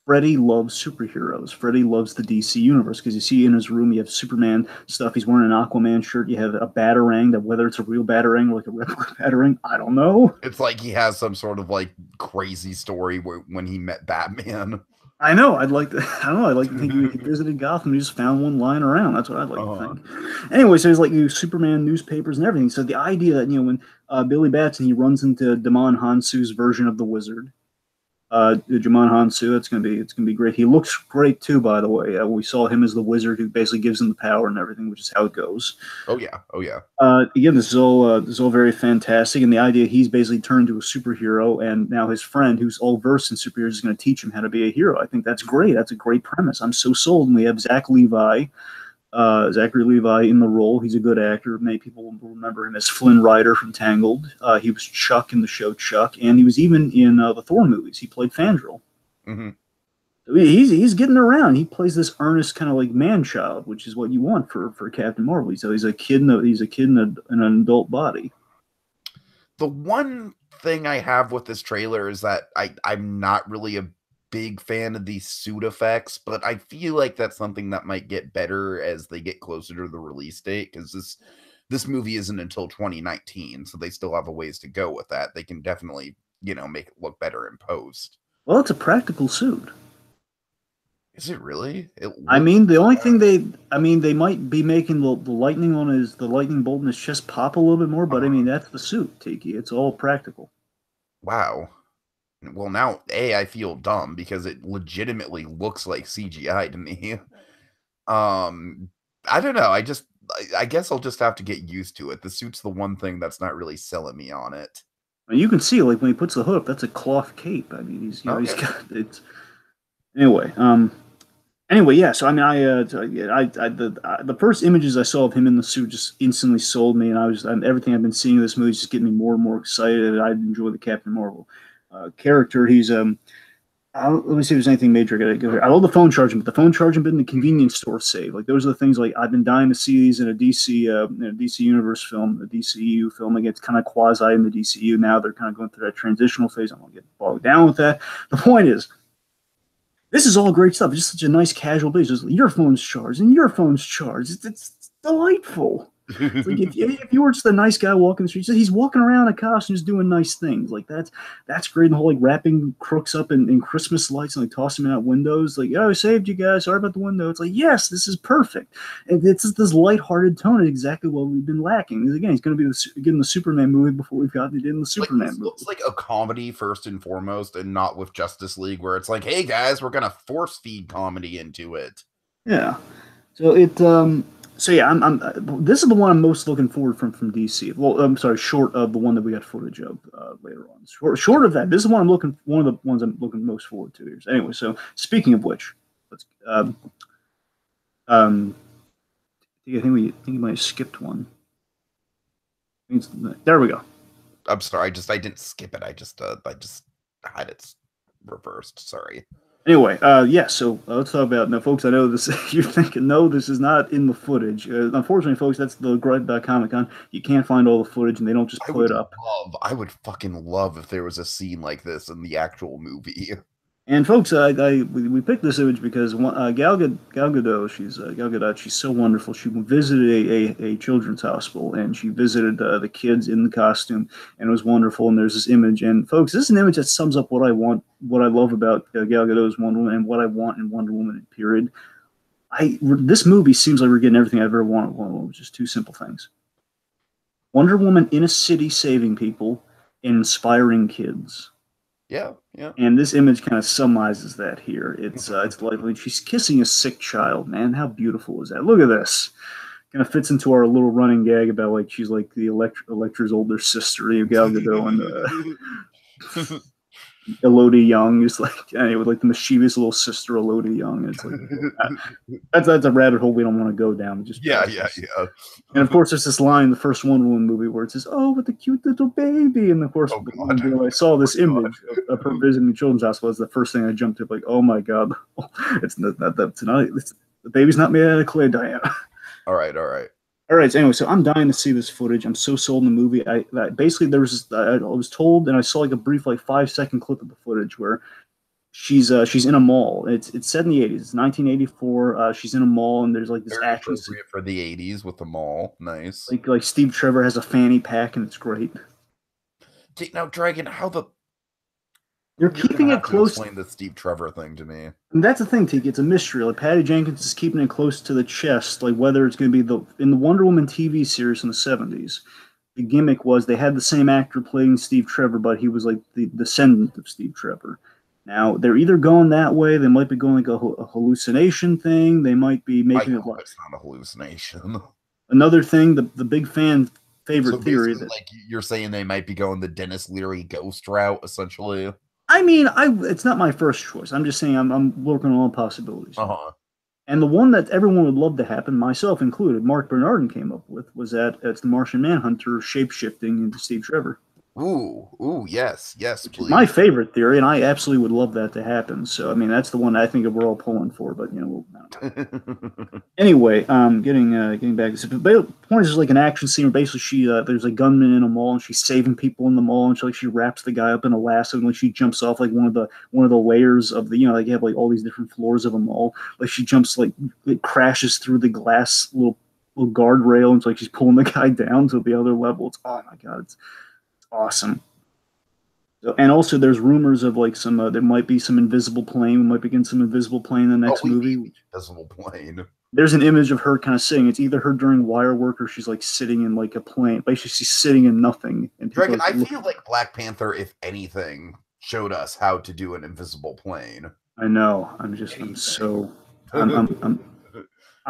Freddy loves superheroes. Freddy loves the DC universe because you see in his room you have Superman stuff. He's wearing an Aquaman shirt. You have a Batarang, that whether it's a real Batarang or like a replica Batarang, I don't know. It's like he has some sort of like crazy story when he met Batman. I know. I'd like to. I don't know. I'd like to think he visited Gotham. He just found one lying around. That's what I'd like to think. Anyway, so there's like Superman newspapers and everything. So the idea that when Billy Batson, he runs into Damon Hansu's version of the Wizard. Jamon Hansu, it's gonna be great. He looks great too, by the way. We saw him as the wizard who basically gives him the power and everything, which is how it goes. Oh yeah. Again, this is all very fantastic, and the idea he's basically turned to a superhero, and now his friend, who's all versed in superheroes, is going to teach him how to be a hero. I think that's great. That's a great premise. I'm so sold. And we have Zachary Levi in the role. He's a good actor. Many people will remember him as Flynn Rider from Tangled. He was Chuck in the show Chuck, and he was even in the Thor movies. He played Fandral. Mm-hmm. So he's getting around. He plays this earnest kind of like man child, which is what you want for Captain Marvel. So he's a kid in an adult body. The one thing I have with this trailer is that I'm not really a big fan of these suit effects, but I feel like that's something that might get better as they get closer to the release date, because this movie isn't until 2019, so they still have a ways to go with that. They can definitely make it look better in post. Well, it's a practical suit. Is it really? I mean, the only thing they might be making the lightning bolt in his chest pop a little bit more, but I mean, that's the suit, Tiki. It's all practical. Wow. Well, now, I feel dumb because it legitimately looks like CGI to me. I don't know. I guess I'll just have to get used to it. The suit's the one thing that's not really selling me on it. You can see, like, when he puts the hood up, that's a cloth cape. I mean, he's got it. Anyway, yeah. So I mean, the first images I saw of him in the suit just instantly sold me, and everything I've been seeing in this movie is just getting me more and more excited. I enjoy the Captain Marvel character. He's let me see if there's anything major I gotta go here. I love the phone charging, but the phone charging bit in the convenience store save. Like, those are the things like I've been dying to see these in a DC universe film, a DCU film. Like, it's kind of quasi in the DCU now. They're kind of going through that transitional phase. I'm gonna get bogged down with that. The point is, this is all great stuff. It's just such a nice casual business. Your phone's charged and your phone's charged. It's delightful. It's like if you were just a nice guy walking the streets, he's walking around in a costume just doing nice things. Like, that's great. And the whole like wrapping crooks up in Christmas lights and like tossing them out windows. Like, I saved you guys. Sorry about the window. It's like, yes, this is perfect. And it's just this lighthearted tone is exactly what we've been lacking. Again, he's going to be getting the Superman movie before we've gotten it in the Superman movie. It looks like a comedy first and foremost, and not with Justice League, where it's like, hey guys, we're going to force feed comedy into it. Yeah. So So yeah, I'm. This is the one I'm most looking forward from DC. Well, I'm sorry, short of the one that we got footage of later on. Short of that, this is one of the ones I'm looking most forward to here. Anyway, so speaking of which, let's. I think we might have skipped one. There we go. I'm sorry, I didn't skip it. I just had it reversed. Sorry. Anyway, yeah, so let's talk about, now, folks, I know this, you're thinking, no, this is not in the footage. Unfortunately, folks, that's the gripe about Comic-Con. You can't find all the footage, and they don't just put it up. I would fucking love if there was a scene like this in the actual movie. And folks, we picked this image because Gal Gadot, she's so wonderful. She visited a children's hospital, and she visited the kids in the costume, and it was wonderful. And there's this image, and folks, this is an image that sums up what I want, what I love about Gal Gadot's Wonder Woman, and what I want in Wonder Woman. Period. This movie seems like we're getting everything I've ever wanted in Wonder Woman, which is two simple things: Wonder Woman in a city saving people and inspiring kids. Yeah. And this image kind of summarizes that here. It's like she's kissing a sick child, man. How beautiful is that? Look at this. Kind of fits into our little running gag about like she's like the Electra's older sister, Gal Gadot, and Elodie Young is like, anyway, like the mischievous little sister Elodie Young. And it's like, that's a rabbit hole we don't want to go down. Just yeah. And of course, there's this line in the first Wonder Woman movie where it says, "Oh, with the cute little baby," and of course, when I saw this image of her visiting the children's hospital, was the first thing I jumped to, like, "Oh my god, it's not the baby's not made out of clay, Diana." All right. All right. So anyway, so I'm dying to see this footage. I'm so sold in the movie. Basically there was I was told, and I saw like a brief, like 5-second clip of the footage where she's in a mall. It's set in the 80s. It's 1984. She's in a mall, and there's like this Very action appropriate for the 80s with the mall. Nice. like Steve Trevor has a fanny pack, and it's great. Now, Dragon, how the You're keeping it close. Explain the Steve Trevor thing to me. And that's the thing, Tiki. It's a mystery. Like Patty Jenkins is keeping it close to the chest. Like whether it's going to be in the Wonder Woman TV series in the 70s. The gimmick was they had the same actor playing Steve Trevor, but he was like the descendant of Steve Trevor. Now they're either going that way. They might be going like a hallucination thing. They might be making it like it's not a hallucination. Another thing, the big fan favorite theory that like you're saying they might be going the Dennis Leary ghost route, essentially. I mean, it's not my first choice. I'm just saying I'm working on all possibilities. And the one that everyone would love to happen, myself included, Mark Bernardin came up with, was that it's the Martian Manhunter shape-shifting into Steve Trevor. Ooh, yes, please. My favorite theory, and I absolutely would love that to happen. So, I mean, that's the one I think we're all pulling for. But anyway, getting back to the point is like an action scene where basically there's a gunman in a mall and she's saving people in the mall, and she wraps the guy up in a lasso and like she jumps off like one of the layers of the like you have like all these different floors of a mall. Like she jumps like it crashes through the glass little guardrail, and it's like she's pulling the guy down to the other level. It's oh my god, it's awesome. So, and also, there's rumors of like some there might be some invisible plane. We might begin some invisible plane in the next movie. Invisible plane. There's an image of her kind of sitting. It's either her during wire work or she's like sitting in like a plane. Basically, she's sitting in nothing. And Dragon, I feel like Black Panther, if anything, showed us how to do an invisible plane. I know. I'm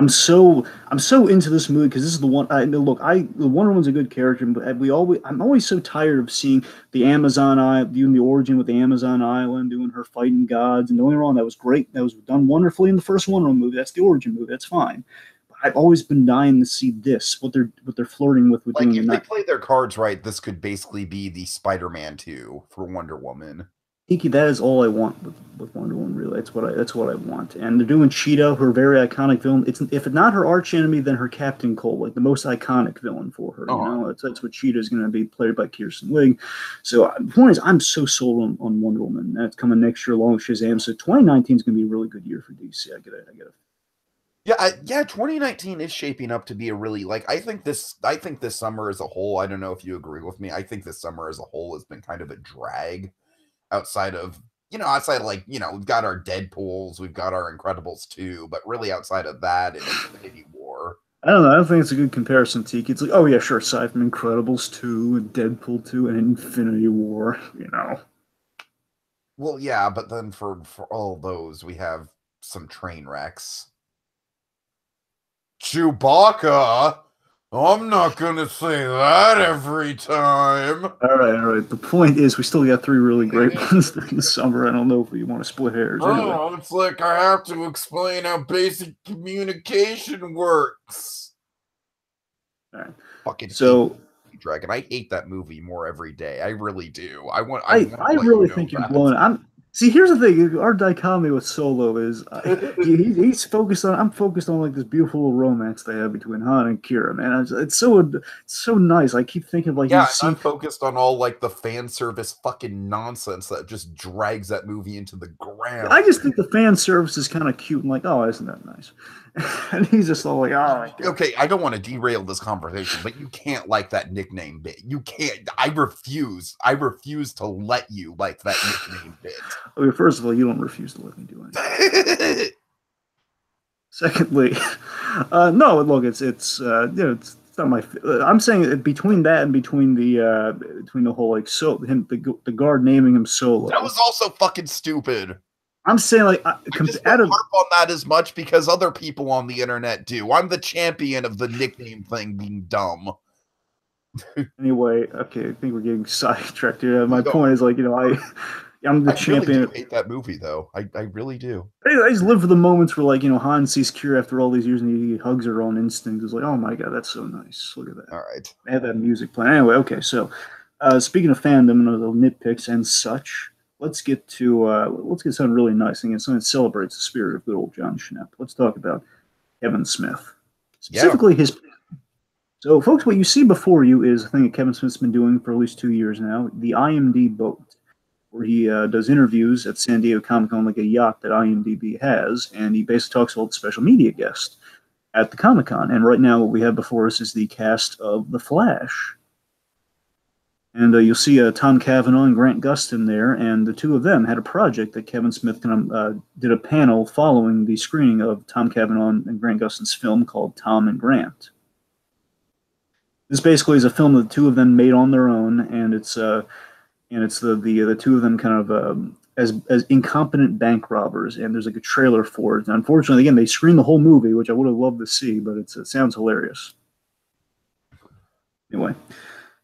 so into this movie because this is the one. The Wonder Woman's a good character, but I'm always so tired of seeing the Amazon Island, doing the origin with the Amazon Island, doing her fighting gods. And don't get me wrong, that was great. That was done wonderfully in the first Wonder Woman movie. That's the origin movie. That's fine. But I've always been dying to see this. What they're flirting with like doing. If they play their cards right, this could basically be the Spider-Man 2 for Wonder Woman. Tiki, that is all I want with Wonder Woman. Really, that's what I want. And they're doing Cheetah, her very iconic villain. If it's not her arch enemy, then her Captain Cold, like the most iconic villain for her. You know, that's what Cheetah is going to be, played by Kirsten Wiig. So the point is, I'm so sold on Wonder Woman. That's coming next year along with Shazam. So 2019 is going to be a really good year for DC. I get it. Yeah, 2019 is shaping up to be a really I think this summer as a whole. I don't know if you agree with me. I think this summer as a whole has been kind of a drag. Outside of we've got our Deadpools, we've got our Incredibles 2, but really outside of that, it's Infinity War. I don't know. I don't think it's a good comparison, Tiki. It's like, oh yeah, sure, aside from Incredibles 2 and Deadpool 2 and Infinity War, Well, yeah, but then for all those, we have some train wrecks. Chewbacca? I'm not going to say that every time. All right. The point is, we still got 3 really great ones during the summer. I don't know if we want to split hairs. Anyway. It's like I have to explain how basic communication works. All right. Fucking Dragon. I hate that movie more every day. I really do. I really think you're blowing it. See, here's the thing. Our dichotomy with Solo is he's focused on. I'm focused on like this beautiful little romance they have between Han and Kira. Man, it's so nice. I keep thinking like I'm focused on all like the fan service fucking nonsense that just drags that movie into the ground. I just think the fan service is kind of cute and like, oh, isn't that nice? And he's just all like, oh. Okay, I don't want to derail this conversation, but you can't like that nickname bit. You can't. I refuse to let you like that nickname bit. Okay, first of all, you don't refuse to let me do anything. Secondly, no, look, it's not my. I'm saying between that and between the whole like the guard naming him Solo. That was also fucking stupid. I'm saying like I just don't harp on that as much because other people on the internet do. I'm the champion of the nickname thing being dumb. Anyway, okay, I think we're getting sidetracked here. My point is like I'm the I champion. really do hate that movie, though. I really do. I just live for the moments where, like, Han sees Kira after all these years and he hugs her on instinct. It's like, oh my god, that's so nice. Look at that. All right. I had that music playing. Anyway, okay, so speaking of fandom and the nitpicks and such, let's get something really nice and something that celebrates the spirit of good old John Schnepp. Let's talk about Kevin Smith, specifically his. So, folks, what you see before you is a thing that Kevin Smith's been doing for at least 2 years now, the IMD boat, where he does interviews at San Diego Comic-Con like a yacht that IMDb has, and he basically talks about the special media guest at the Comic-Con. And right now what we have before us is the cast of The Flash. And you'll see Tom Cavanaugh and Grant Gustin there, and the two of them had a project that Kevin Smith did a panel following the screening of Tom Cavanaugh and Grant Gustin's film called Tom and Grant. This basically is a film that the two of them made on their own, and it's the two of them kind of as incompetent bank robbers, and there's like a trailer for it. And unfortunately, again, they screened the whole movie, which I would have loved to see, but it sounds hilarious. Anyway,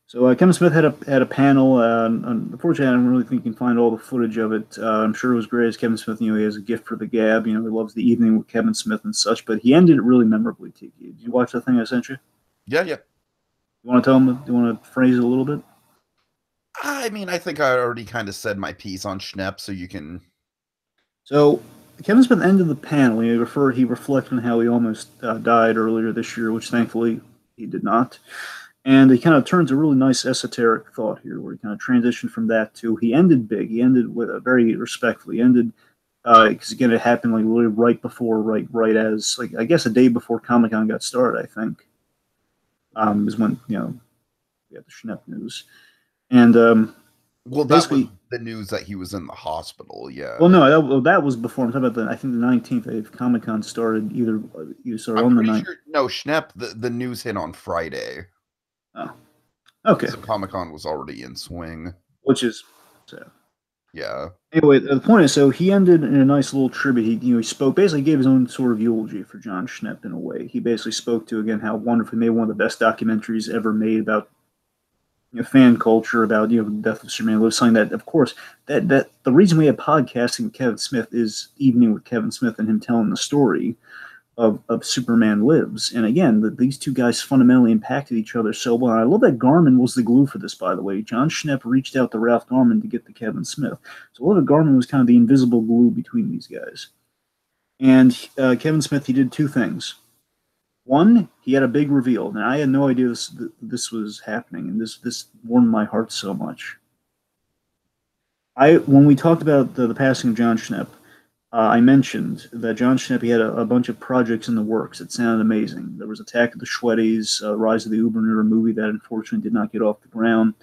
so Kevin Smith had a panel. Unfortunately, I don't really think you can find all the footage of it. I'm sure it was great, as Kevin Smith, he has a gift for the gab. He loves the evening with Kevin Smith and such. But he ended it really memorably. Tiki, did you watch the thing I sent you? Yeah. You want to tell him? Do you want to phrase it a little bit? I mean, I think I already kind of said my piece on Schnepp, so you can. So Kevin Smith ended the panel. He reflected on how he almost died earlier this year, which thankfully he did not. And he kind of turns a really nice esoteric thought here, where he kind of transitioned from that to he ended big. He ended with very respectfully. He ended because again, it happened like literally right as like I guess a day before Comic-Con got started. I think is when we got the Schnepp news. And well, that was the news that he was in the hospital. Yeah. Well, no, that was before. I'm talking about I think the 19th. If Comic-Con started either started on the 9th. Sure, no, Schnepp. The news hit on Friday. Oh, okay. So Comic-Con was already in swing. Which is sad. Yeah. Anyway, the point is, so he ended in a nice little tribute. He spoke, basically gave his own sort of eulogy for John Schnepp in a way. He basically spoke to, again, how wonderful he made one of the best documentaries ever made about fan culture, about the death of Superman Lives. Something that, of course, that the reason we have podcasting with Kevin Smith is Evening with Kevin Smith and him telling the story of Superman Lives. And again, these two guys fundamentally impacted each other so well. And I love that Garmin was the glue for this, by the way. John Schnepp reached out to Ralph Garman to get to Kevin Smith. So a lot of Garmin was kind of the invisible glue between these guys. And Kevin Smith, he did two things. One, he had a big reveal. And I had no idea this was happening. And this warmed my heart so much. When we talked about the passing of John Schnepp, I mentioned that John Schnepp, he had a bunch of projects in the works. It sounded amazing. There was Attack of the Shweddies, Rise of the Uber-Neuter movie that unfortunately did not get off the ground.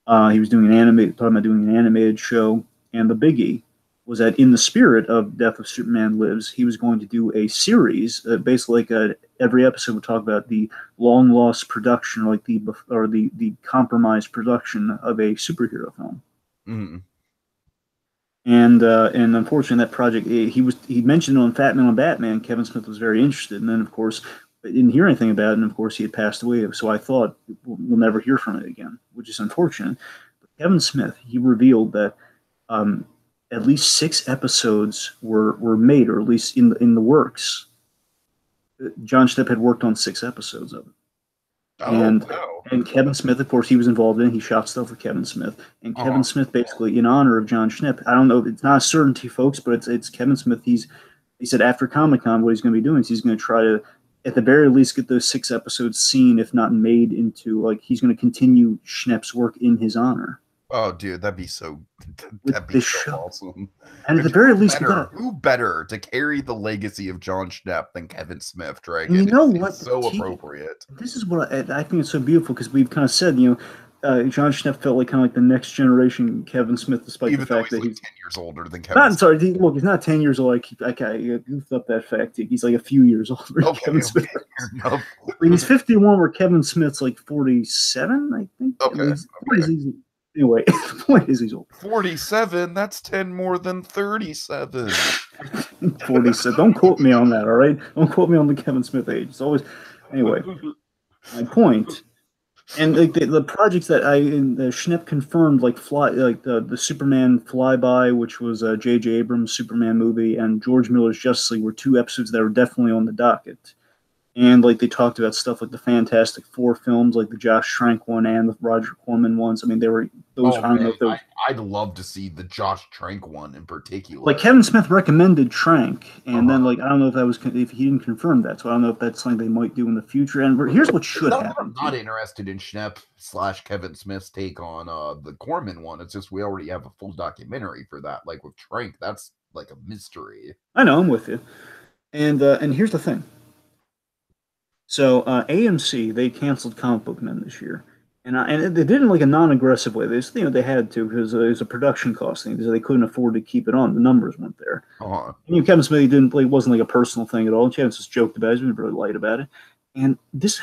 He was talking about doing an animated show. And the biggie was that in the spirit of Death of Superman Lives, he was going to do a series, basically like every episode would talk about the long-lost production, like the compromised production of a superhero film. Mm-hmm. And unfortunately, that project he mentioned on Fat Man on Batman. Kevin Smith was very interested, and then of course I didn't hear anything about it. And of course, he had passed away. So I thought we'll never hear from it again, which is unfortunate. But Kevin Smith, he revealed that at least 6 episodes were made, or at least in the works. John Schnepp had worked on 6 episodes of it. And Kevin Smith, of course, he was involved in it. He shot stuff with Kevin Smith. And Kevin Smith, basically, in honor of John Schnepp, I don't know, it's not a certainty, folks, but it's Kevin Smith. He said after Comic-Con, what he's going to be doing is he's going to try to, at the very least, get those 6 episodes seen, if not made into, like, he's going to continue Schnepp's work in his honor. Oh, dude, that'd be so awesome. And at the very least, who better to carry the legacy of John Schnepp than Kevin Smith, Dragon? You know what? It's so appropriate. This is what I think it's so beautiful, because we've kind of said, John Schnepp felt like kind of like the next generation Kevin Smith, despite the fact that he's 10 years older than Kevin. I'm sorry, look, he's not 10 years old. I goofed up that fact. He's like a few years older than Kevin Smith. I mean, he's 51, where Kevin Smith's like 47, I think. Okay. Anyway, the point is he's old. 47, that's 10 more than 37. 47. Don't quote me on that, all right? Don't quote me on the Kevin Smith age. It's always... Anyway, my point And like the projects that the Schnepp confirmed, like the Superman Flyby, which was J.J. Abrams' Superman movie, and George Miller's Justice League were two episodes that were definitely on the docket. And like they talked about stuff like the Fantastic Four films, like the Josh Trank one and the Roger Corman ones. I mean, they were those. Oh I don't know man, if those. I'd love to see the Josh Trank one in particular. Like Kevin Smith recommended Trank, and then Uh-huh. like I don't know if that was if he didn't confirm that, so I don't know if that's something they might do in the future. And here's what should Not that happen. I'm not interested in Schnepp / Kevin Smith's take on the Corman one. It's just we already have a full documentary for that. Like with Trank, that's like a mystery. I know, I'm with you. And here's the thing. So AMC they canceled Comic Book Men this year, and they did it in like a non-aggressive way. They had to because it was a production cost thing. So they couldn't afford to keep it on. The numbers weren't there. Uh-huh. And Kevin Smith didn't play. It wasn't like a personal thing at all. And Kevin just joked about it. He was really light about it. And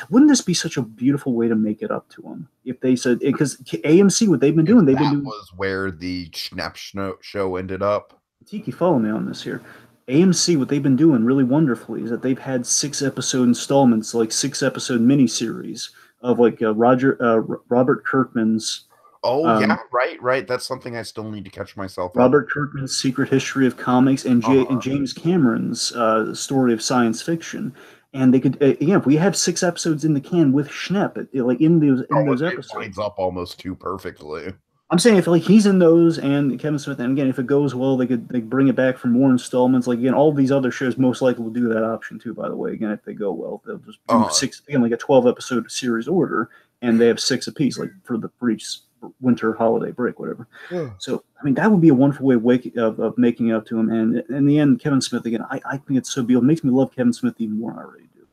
wouldn't this be such a beautiful way to make it up to them if they said because AMC what they've been doing was where the Schnepp show ended up. Tiki, follow me on this here. AMC, what they've been doing really wonderfully is that they've had 6-episode installments, like 6-episode miniseries of like Robert Kirkman's. Oh yeah, right. That's something I still need to catch myself. Robert Kirkman's Secret History of Comics and James Cameron's Story of Science Fiction. And they could, if we have 6 episodes in the can with Schnepp, like in those episodes, it lines up almost too perfectly. I'm saying if like he's in those and Kevin Smith, and again, if it goes well, they bring it back for more installments. Like again, all these other shows most likely will do that option too. By the way, again, if they go well, they'll just do 6 again, like a 12-episode series order, and they have 6 apiece, like for each winter holiday break, whatever. Yeah. So I mean, that would be a wonderful way of making it up to him. And in the end, Kevin Smith again, I think it's so beautiful. It makes me love Kevin Smith even more than I already do.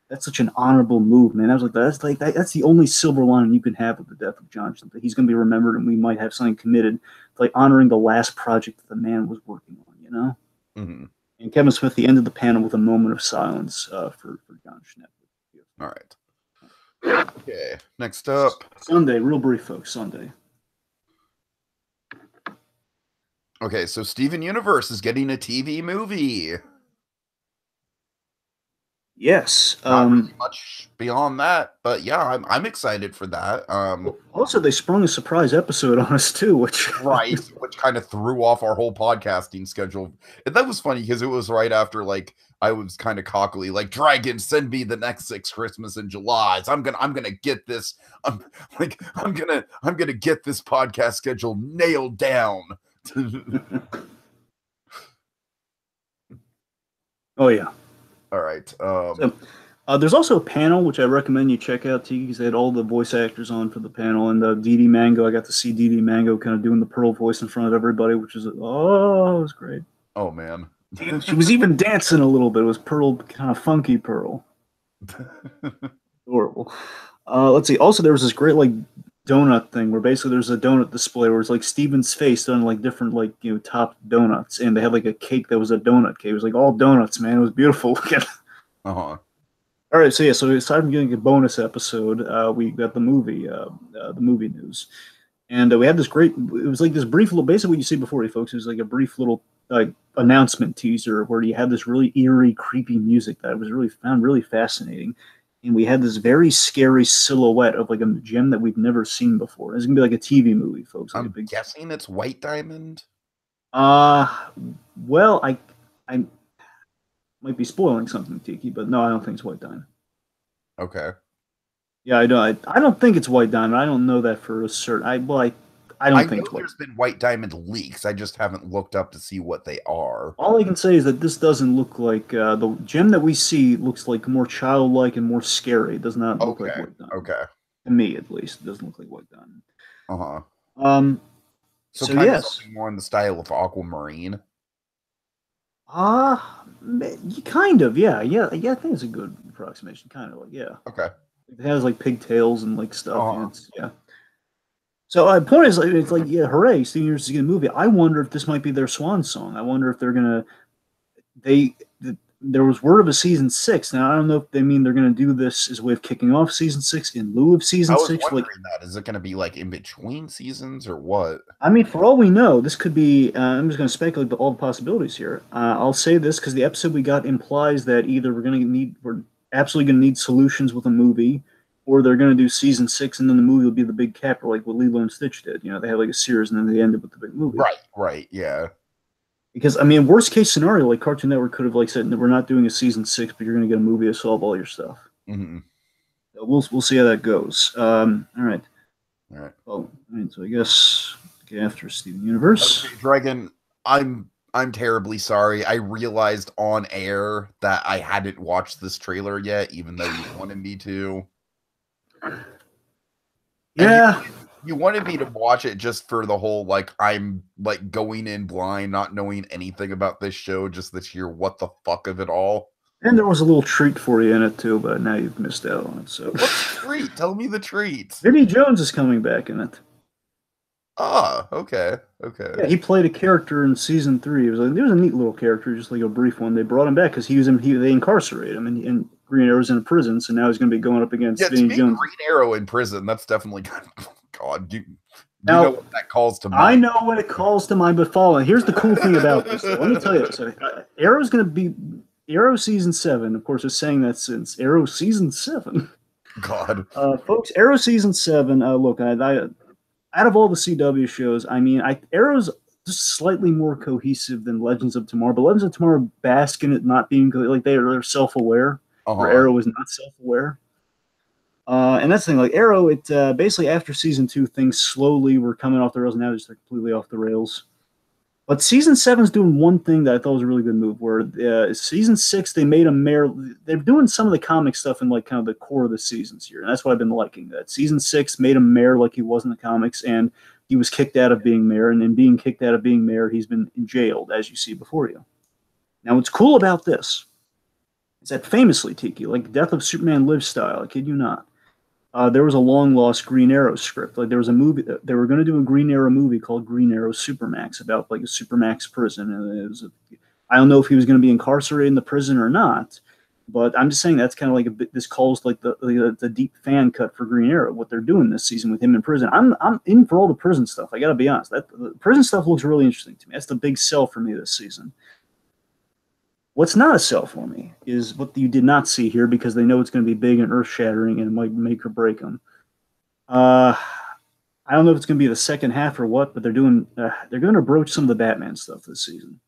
That's such an honorable move, man. I was like, that's the only silver lining you can have with the death of John Schnepp. He's going to be remembered, and we might have something committed, like honoring the last project that the man was working on. You know. Mm-hmm. And Kevin Smith, he ended the panel with a moment of silence for John Schnepp. All right. Okay. Next up, Sunday. Real brief, folks. Sunday. Okay, so Steven Universe is getting a TV movie. Yes. Not really much beyond that, but yeah, I'm excited for that. Also, they sprung a surprise episode on us too, which kind of threw off our whole podcasting schedule. And that was funny because it was right after like I was kind of cockily like, "Dragon, send me the next 6 Christmas in July. So I'm gonna get this. I'm gonna get this podcast schedule nailed down." Oh yeah. All right. So, there's also a panel which I recommend you check out, Tiki, because they had all the voice actors on for the panel, and Dee Dee Mango. I got to see Dee Dee Mango kind of doing the Pearl voice in front of everybody, which was it was great. Oh man, she was even dancing a little bit. It was Pearl, kind of funky Pearl. Adorable. Let's see. Also, there was this great like donut thing where basically there's a donut display where it's like Steven's face done like different like top donuts, and they had like a cake that was a donut cake. It was like all donuts, man. It was beautiful. Uh-huh. All right, so aside from getting a bonus episode, we got the movie news, and we had this great. It was like this brief little, basically what you see before, you folks. It was like a brief little announcement teaser where you had this really eerie, creepy music that I was found really fascinating. And we had this very scary silhouette of like a gem that we've never seen before. It's gonna be like a TV movie, folks. Like I'm guessing it's White Diamond. Well, I might be spoiling something, Tiki, but no, I don't think it's White Diamond. Okay. Yeah, I don't think it's White Diamond. I don't know that for a certain. I don't think it's White. There's been White Diamond leaks. I just haven't looked up to see what they are. All I can say is that this doesn't look like the gem that we see looks like more childlike and more scary. It does not look like White Diamond. Okay. To me, at least, it doesn't look like White Diamond. Uh-huh. So kind of something more in the style of Aquamarine. Kind of, yeah. I think it's a good approximation. Kind of like, yeah. Okay. It has like pigtails and like stuff. Yeah. So my point is, it's like, yeah, hooray! Steven Universe is going to movie. I wonder if this might be their swan song. I wonder if they're gonna. There was word of a season 6. Now I don't know if they mean they're going to do this as a way of kicking off season 6 in lieu of season 6. I was wondering that. Is it going to be like in between seasons or what? I mean, for all we know, this could be. I'm just going to speculate all the possibilities here. I'll say this because the episode we got implies that either we're absolutely going to need solutions with a movie, or they're going to do season 6 and then the movie will be the big capper, like what Lilo and Stitch did. You know, they had like a series and then they ended with the big movie. Right, yeah. Because I mean, worst case scenario, like Cartoon Network could have like said, we're not doing a season 6, but you're going to get a movie to solve all your stuff. Mm-hmm. We'll see how that goes. All right. All right. Oh, all right. So I guess after Steven Universe, okay, Dragon. I'm terribly sorry. I realized on air that I hadn't watched this trailer yet, even though you wanted me to. Yeah. You wanted me to watch it just for the whole, like, I'm, like, going in blind, not knowing anything about this show, just to hear what the fuck of it all. And there was a little treat for you in it, too, but now you've missed out on it, so... What's the treat? Tell me the treat. Vinnie Jones is coming back in it. Ah, okay. Yeah, he played a character in season 3. It was a neat little character, just like a brief one. They brought him back because they incarcerated him, and Green Arrow's in a prison, so now he's going to be going up against Vinnie Jones. Green Arrow in prison, that's definitely good. God, you know what that calls to mind. I know what it calls to mind, but following. Here's the cool thing about this. Let me tell you. So, Arrow's going to be Arrow season 7. Of course, it's saying that since Arrow season 7. God, folks, Arrow season 7. Look, out of all the CW shows, I mean, Arrow's just slightly more cohesive than Legends of Tomorrow, but Legends of Tomorrow bask in it not being like they're self-aware. Where Arrow is not self-aware. And that's the thing, like Arrow, it basically after season 2, things slowly were coming off the rails, and now it's completely off the rails. But season 7's doing one thing that I thought was a really good move, where season 6, they made a mayor. They're doing some of the comic stuff in like kind of the core of the seasons here, and that's what I've been liking. That season 6 made him mayor like he was in the comics, and he was kicked out of being mayor, and in being kicked out of being mayor, he's been jailed, as you see before you. Now, what's cool about this is that famously, Tiki, like Death of Superman Live style, I kid you not, there was a long-lost Green Arrow script. Like there was a movie they were going to do a Green Arrow movie called Green Arrow Supermax about like a Supermax prison. And it was I don't know if he was going to be incarcerated in the prison or not, but I'm just saying that's kind of like a bit. This calls like the deep fan cut for Green Arrow. What they're doing this season with him in prison. I'm in for all the prison stuff. I got to be honest. The prison stuff looks really interesting to me. That's the big sell for me this season. What's not a sell for me is what you did not see here, because they know it's going to be big and earth-shattering and it might make or break them. I don't know if it's going to be the second half or what, but they're going to broach some of the Batman stuff this season,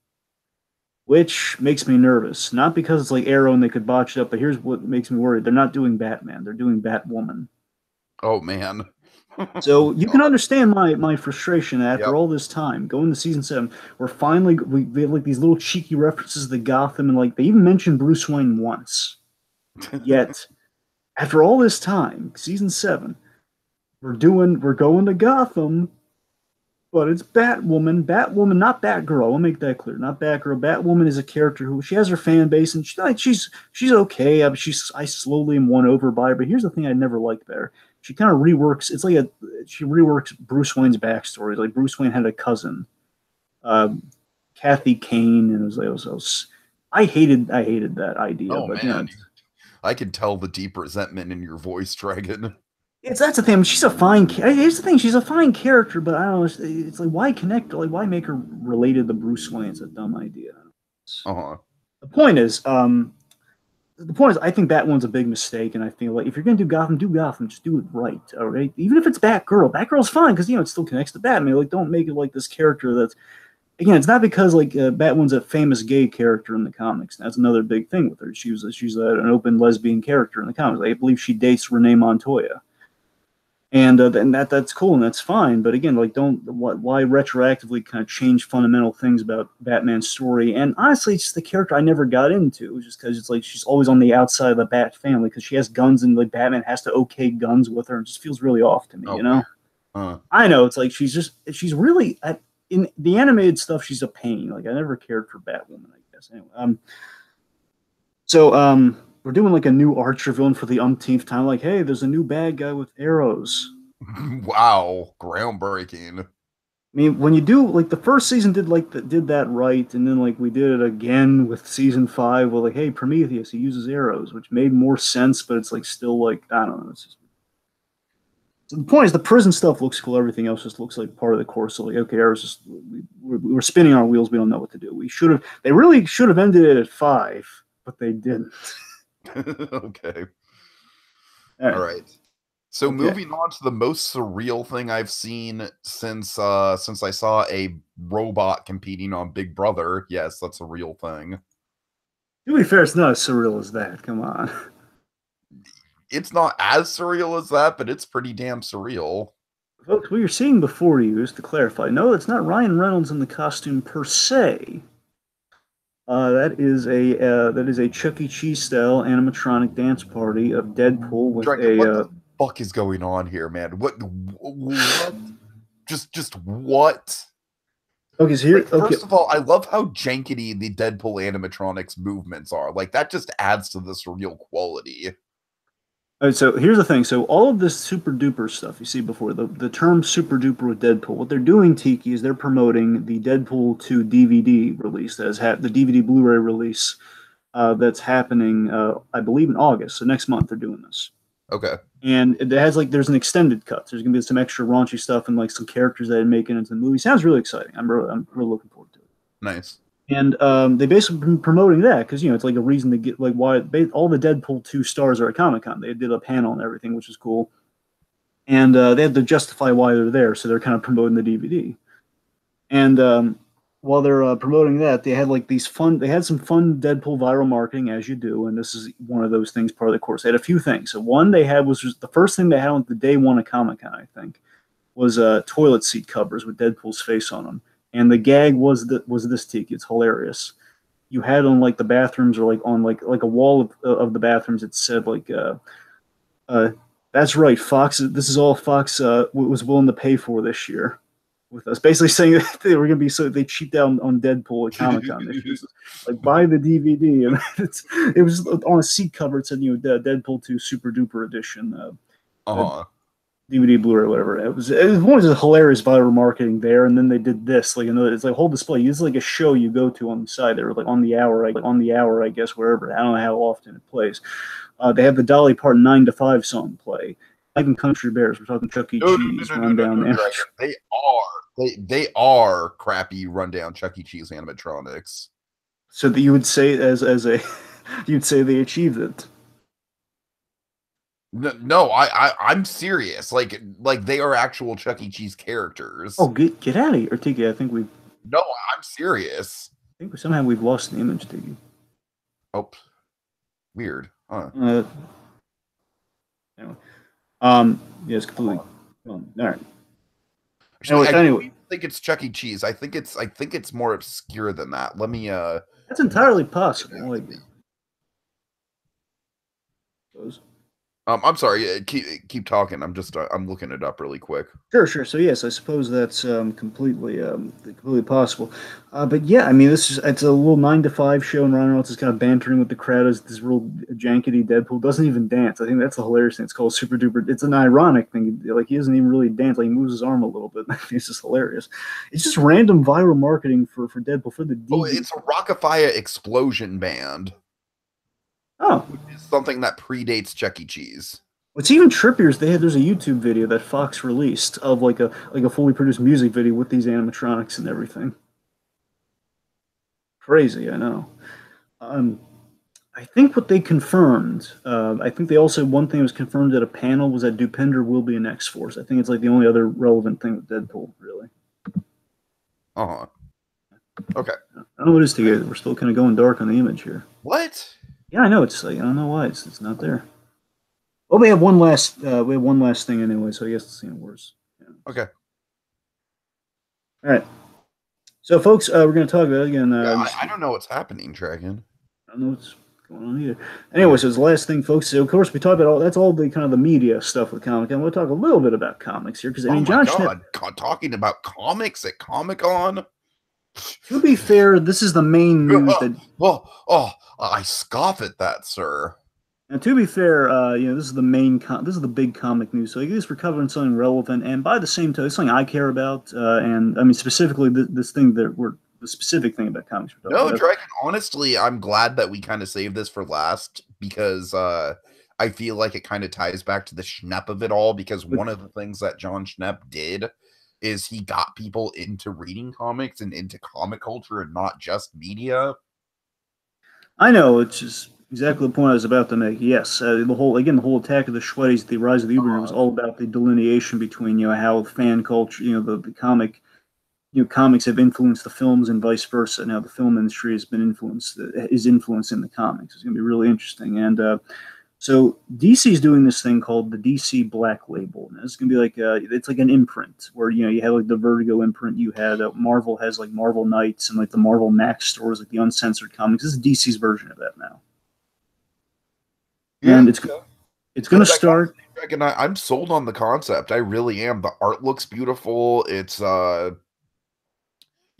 which makes me nervous. Not because it's like Arrow and they could botch it up, but here's what makes me worried. They're not doing Batman. They're doing Batwoman. Oh, man. So you can understand my frustration after all this time going to season 7. We're finally we have like these little cheeky references to Gotham, and like they even mentioned Bruce Wayne once. Yet after all this time, season 7, we're going to Gotham, but it's Batwoman, not Batgirl. I'll make that clear, not Batgirl. Batwoman is a character who she has her fan base, and she's okay. I slowly am won over by her. But here's the thing I never liked about her. She kind of reworks. It's like she reworks Bruce Wayne's backstory. Like Bruce Wayne had a cousin, Kathy Kane, and it was I hated that idea. Oh, but man, I can tell the deep resentment in your voice, Dragon. That's the thing. I mean, she's a fine. Here's the thing. She's a fine character, but I don't know. It's like why connect? Like why make her related to Bruce Wayne? It's a dumb idea. The point is, I think Batwoman's a big mistake, and I feel like if you're going to do Gotham, just do it right, all right? Even if it's Batgirl's fine, because, it still connects to Batman. Like, don't make it like this character that's, again, it's not because, like, Batwoman's a famous gay character in the comics. That's another big thing with her. She's an open lesbian character in the comics. I believe she dates Renee Montoya. And that's cool and that's fine, but again, like, why retroactively kind of change fundamental things about Batman's story? And honestly, it's just the character I never got into, just because it's like she's always on the outside of the Bat family because she has guns and like Batman has to okay guns with her, and it just feels really off to me, I know it's like she's really in the animated stuff. She's a pain. Like I never cared for Batwoman, I guess. Anyway, we're doing like a new Archer villain for the umpteenth time. Like, hey, there's a new bad guy with arrows. Wow, groundbreaking. I mean, when you do like the first season did that right, and then like we did it again with season 5. Well, like, hey, Prometheus, he uses arrows, which made more sense, but it's like still like I don't know. It's just... So the point is, the prison stuff looks cool. Everything else just looks like part of the course. So like, okay, arrows just we're spinning our wheels. We don't know what to do. They really should have ended it at 5, but they didn't. Okay. All right. So Okay. moving on to the most surreal thing I've seen since I saw a robot competing on Big Brother. Yes, that's a real thing. To be fair, it's not as surreal as that. Come on. It's not as surreal as that, but it's pretty damn surreal. Folks, what you're seeing before you, is to clarify, no, it's not Ryan Reynolds in the costume per se. That is a Chuck E. Cheese style animatronic dance party of Deadpool with Dragon, what the fuck is going on here, man? What? Just what? Okay, so here, Like, okay, first of all, I love how jankety the Deadpool animatronics movements are. Like, that just adds to the surreal quality. all right, so here's the thing. So all of this super duper stuff you see before, the term super duper with Deadpool, what they're doing, Tiki, is they're promoting the Deadpool 2 DVD release that has the DVD Blu-ray release that's happening, I believe, in August. So next month they're doing this. Okay. And it has like there's an extended cut. There's gonna be some extra raunchy stuff and like some characters that are making into the movie. Sounds really exciting. I'm really looking forward to it. Nice. And they basically been promoting that because it's like a reason to get like why all the Deadpool 2 stars are at Comic Con. They did a panel and everything, which is cool. And they had to justify why they're there, so they're kind of promoting the DVD. And while they're promoting that, they had like they had some fun Deadpool viral marketing as you do, and this is one of those things part of the course. They had a few things. So one they had was just the first thing they had on the day one of Comic Con, I think, was toilet seat covers with Deadpool's face on them. And the gag was this, Tiki. It's hilarious. You had on like the bathrooms or like on like a wall of the bathrooms. It said like, "That's right, Fox. This is all Fox was willing to pay for this year." With us, basically saying that they were going to be so they cheaped out on Deadpool at Comic Con this year. So, like buy the DVD, and it was on a seat cover. It said Deadpool 2 Super Duper Edition, DVD, Blu-ray, whatever. It was one of the hilarious viral marketing there, and then they did this like another. It's like a whole display. It's like a show you go to on the side. They were like on the hour, I guess wherever. I don't know how often it plays. They have the Dolly Parton 9 to 5 song play. Even Country Bears. We're talking Chuck E. Cheese, Rundown. They are crappy rundown Chuck E. Cheese animatronics. So that you would say you'd say they achieved it. No, I'm serious. Like they are actual Chuck E. Cheese characters. Oh, get out of here, Tiki. I think we've. No, I'm serious. I think somehow we've lost the image, Tiki. Oh, weird, huh? Anyway. Yes, completely. All right. Actually, anyway, I think it's Chuck E. Cheese. I think it's more obscure than that. Let me That's entirely possible. Like, I'm sorry. Keep talking. I'm looking it up really quick. Sure. So yes, I suppose that's completely possible. But yeah, I mean, it's a little 9 to 5 show, and Ryan Reynolds is kind of bantering with the crowd as this real jankety Deadpool doesn't even dance. I think that's the hilarious thing. It's called Super Duper. It's an ironic thing. Like he doesn't even really dance. Like he moves his arm a little bit. It's just hilarious. It's just random viral marketing for Deadpool for the DVD. Oh, it's a Rockafire Explosion Band. Oh, which is something that predates Chuck E. Cheese. What's even trippier is there's a YouTube video that Fox released of like a fully produced music video with these animatronics and everything. Crazy, I know. I think what they confirmed, I think they also one thing that was confirmed at a panel was that Dupinder will be in X-Force. I think it's like the only other relevant thing with Deadpool, really. Okay. I don't know what it is together. We're still kind of going dark on the image here. What? Yeah, I know. It's like I don't know why it's not there. Well, we have one last thing anyway, so I guess it's worse. Yeah. Okay. All right. So, folks, we're going to talk about again. I don't know what's happening, Dragon. I don't know what's going on either. Anyway, so the last thing, folks. So of course, we talk about that's all the kind of the media stuff with Comic Con. We'll talk a little bit about comics here because I mean, John Schnipp talking about comics at Comic Con. To be fair, this is the main news that. I scoff at that, sir. And to be fair, this is the main, this is the big comic news. So at least we're covering something relevant, and by the same token, something I care about, and I mean specifically this thing that the specific thing about comics. No, Dragon. Honestly, I'm glad that we kind of saved this for last because I feel like it kind of ties back to the Schnepp of it all. Because one of the things that John Schnepp did is he got people into reading comics and into comic culture and not just media. I know, it's just Exactly the point I was about to make. Yes, the whole Attack of the Shreddies, the Rise of the Uber was all about the delineation between how fan culture, the comic, comics have influenced the films and vice versa. Now the film industry is influencing the comics. It's going to be really interesting. And so DC is doing this thing called the DC Black Label. And it's going to be it's like an imprint where you have like the Vertigo imprint. You had Marvel has like Marvel Knights and like the Marvel Max stores, like the uncensored comics. This is DC's version of that now. Yeah, And it's going to start. I'm sold on the concept. I really am. The art looks beautiful. It's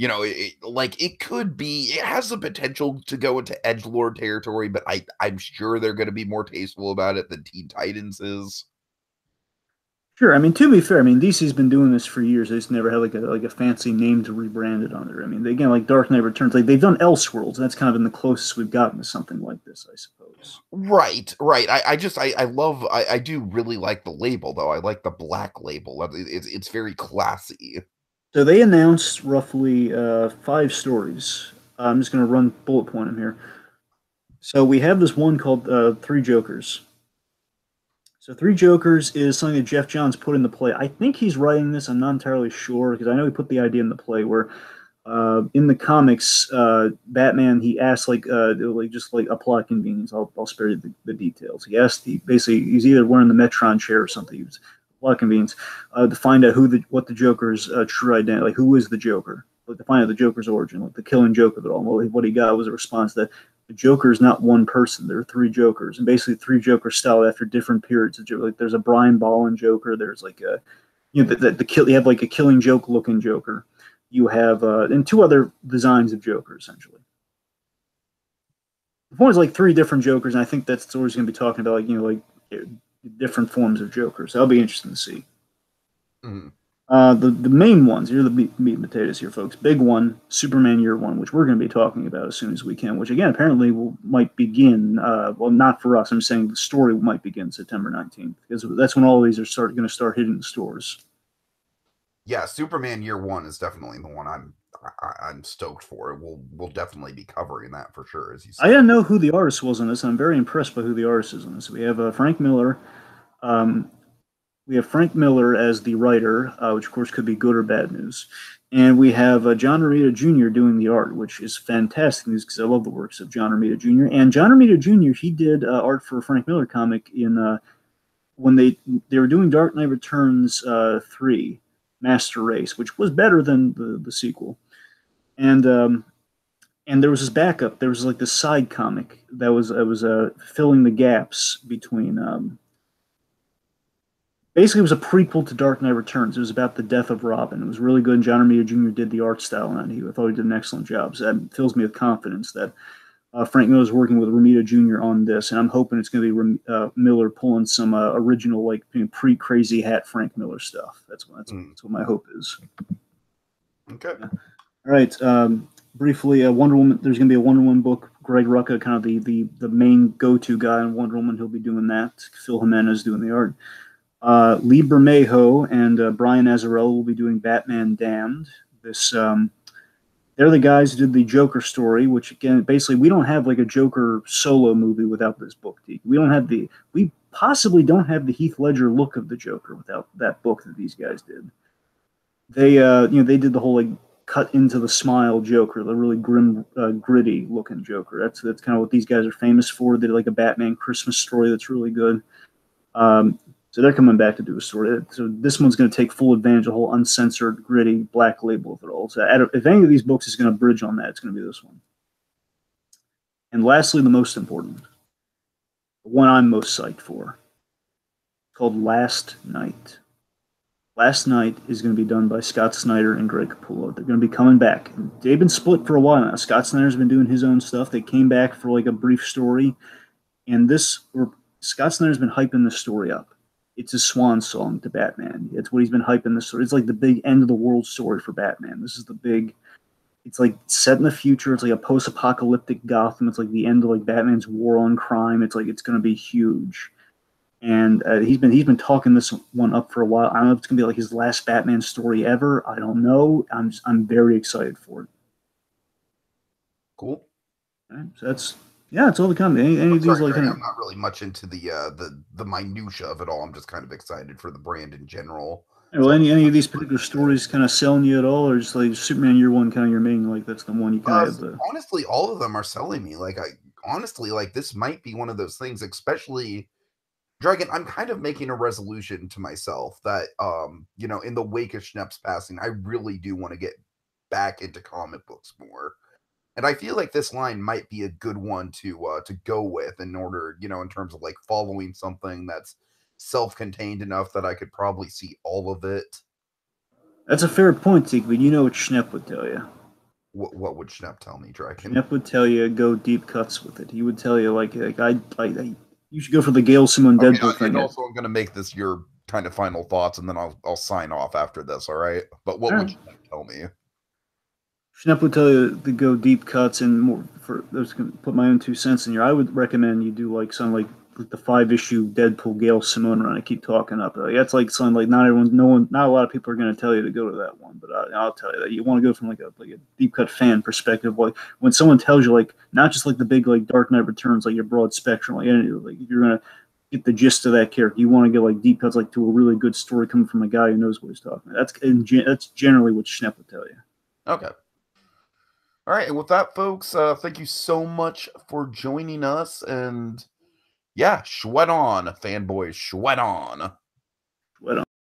it could be. It has the potential to go into edgelord territory, but I'm sure they're going to be more tasteful about it than Teen Titans is. Sure. I mean, to be fair, I mean DC's been doing this for years. They just never had like a fancy name to rebrand it under. I mean, again, like Dark Knight Returns, like they've done Elseworlds. That's kind of been the closest we've gotten to something like this, I suppose. Right. I do really like the label though. I like the black label. It's very classy. So they announced roughly 5 stories. I'm just going to run bullet point them here. So we have this one called Three Jokers. So Three Jokers is something that Jeff Johns put in the play. I think he's writing this. I'm not entirely sure because I know he put the idea in the play where in the comics, Batman he asked just like a plot convenience. I'll spare you the details. Basically he's either wearing the Metron chair or something. He was plot convenience to find out what the Joker's true identity, like who is the Joker, like to find out the Joker's origin, like the killing joke of it all. Well, what he got was a response that the Joker is not one person. There are 3 Jokers, and basically 3 Jokers styled after different periods of Joker. Like there's a Brian Bolland Joker. There's like a you have like a killing joke looking Joker. You have and 2 other designs of Joker essentially. The point is like 3 different Jokers, and I think that's what he's going to be talking about. Different forms of Jokers. That'll be interesting to see. Mm-hmm. The main ones, here are the meat and potatoes here, folks. Big one, Superman Year One, which we're going to be talking about as soon as we can, which again apparently might begin, well, not for us, I'm saying the story might begin September 19th, because that's when all of these are going to start hitting the stores. Yeah, Superman Year One is definitely the one I'm stoked for. We'll definitely be covering that for sure, as you said. I didn't know who the artist was on this, and I'm very impressed by who the artist is on this. We have Frank Miller. We have Frank Miller as the writer, which of course could be good or bad news. And we have John Romita Jr. doing the art, which is fantastic news because I love the works of John Romita Jr. And John Romita Jr., he did art for a Frank Miller comic in when they were doing Dark Knight Returns 3, Master Race, which was better than the sequel. And there was this backup. There was like this side comic that was filling the gaps between. Basically, it was a prequel to Dark Knight Returns. It was about the death of Robin. It was really good. And John Romita Jr. did the art style on it. I thought he did an excellent job. So that fills me with confidence that Frank Miller is working with Romita Jr. on this, and I'm hoping it's going to be Miller pulling some original, like pre-crazy hat Frank Miller stuff. That's what my hope is. Okay. All right. Briefly, Wonder Woman. There's going to be a Wonder Woman book. Greg Rucka, kind of the main go-to guy in Wonder Woman. He'll be doing that. Phil Jimenez doing the art. Lee Bermejo and Brian Azzarello will be doing Batman Damned. They're the guys who did the Joker story, which again, basically, we don't have like a Joker solo movie without this book. We possibly don't have the Heath Ledger look of the Joker without that book that these guys did. They did the whole like cut into the smile Joker, the really grim, gritty looking Joker. That's kind of what these guys are famous for. They did like a Batman Christmas story that's really good. So they're coming back to do a story. So this one's going to take full advantage of the whole uncensored, gritty, black label of it all. So if any of these books is going to bridge on that, it's going to be this one. And lastly, the most important, the one I'm most psyched for, called Last Night. Last Night is going to be done by Scott Snyder and Greg Capullo. They're going to be coming back. They've been split for a while now. Scott Snyder's been doing his own stuff. They came back for like a brief story. And Scott Snyder's been hyping this story up. It's a swan song to Batman. It's what he's been hyping this story. It's like the big end of the world story for Batman. This is the big. It's like set in the future. It's like a post-apocalyptic Gotham. It's like the end of like Batman's war on crime. It's like it's going to be huge. And he's been talking this one up for a while. I don't know if it's going to be like his last Batman story ever. I don't know. I'm very excited for it. Cool. All right, so Yeah, it's all the comic. Any of these Sorry, like Greg, kind I'm not really much into the minutia of it all. I'm just kind of excited for the brand in general. of well, So any of these particular stories kind of selling you at all, or just like Superman Year One, kind of your main like that's the one you kind of have the. honestly, all of them are selling me. Like I honestly like this might be one of those things, especially Dragon. I'm kind of making a resolution to myself that you know, in the wake of Schnepp's passing, I really do want to get back into comic books more. And I feel like this line might be a good one to go with in order, you know, in terms of like following something that's self-contained enough that I could probably see all of it. That's a fair point, Zeke, but you know what Schnepp would tell you. What would Schnepp tell me, Dragon? Schnepp would tell you go deep cuts with it. He would tell you I you should go for the Gail Simone Okay, Deadpool and thing. also I'm gonna make this your kind of final thoughts, and then I'll sign off after this. All right. But what All would right. Schnepp tell me? Schnepp would tell you to go deep cuts and more for those can put my own 2 cents in here. I would recommend you do like some like the 5 issue Deadpool Gail Simone run. I keep talking up. That's like something like not a lot of people are going to tell you to go to that one, but I'll tell you that you want to go from like a deep cut fan perspective. Like when someone tells you like not just like the big like Dark Knight Returns, like your broad spectrum, like you're gonna get the gist of that character. You want to get like deep cuts like to a really good story coming from a guy who knows what he's talking about. That's generally what Schnepp would tell you. Okay. All right. And with that, folks, thank you so much for joining us. And yeah, sweat on, fanboys, sweat on.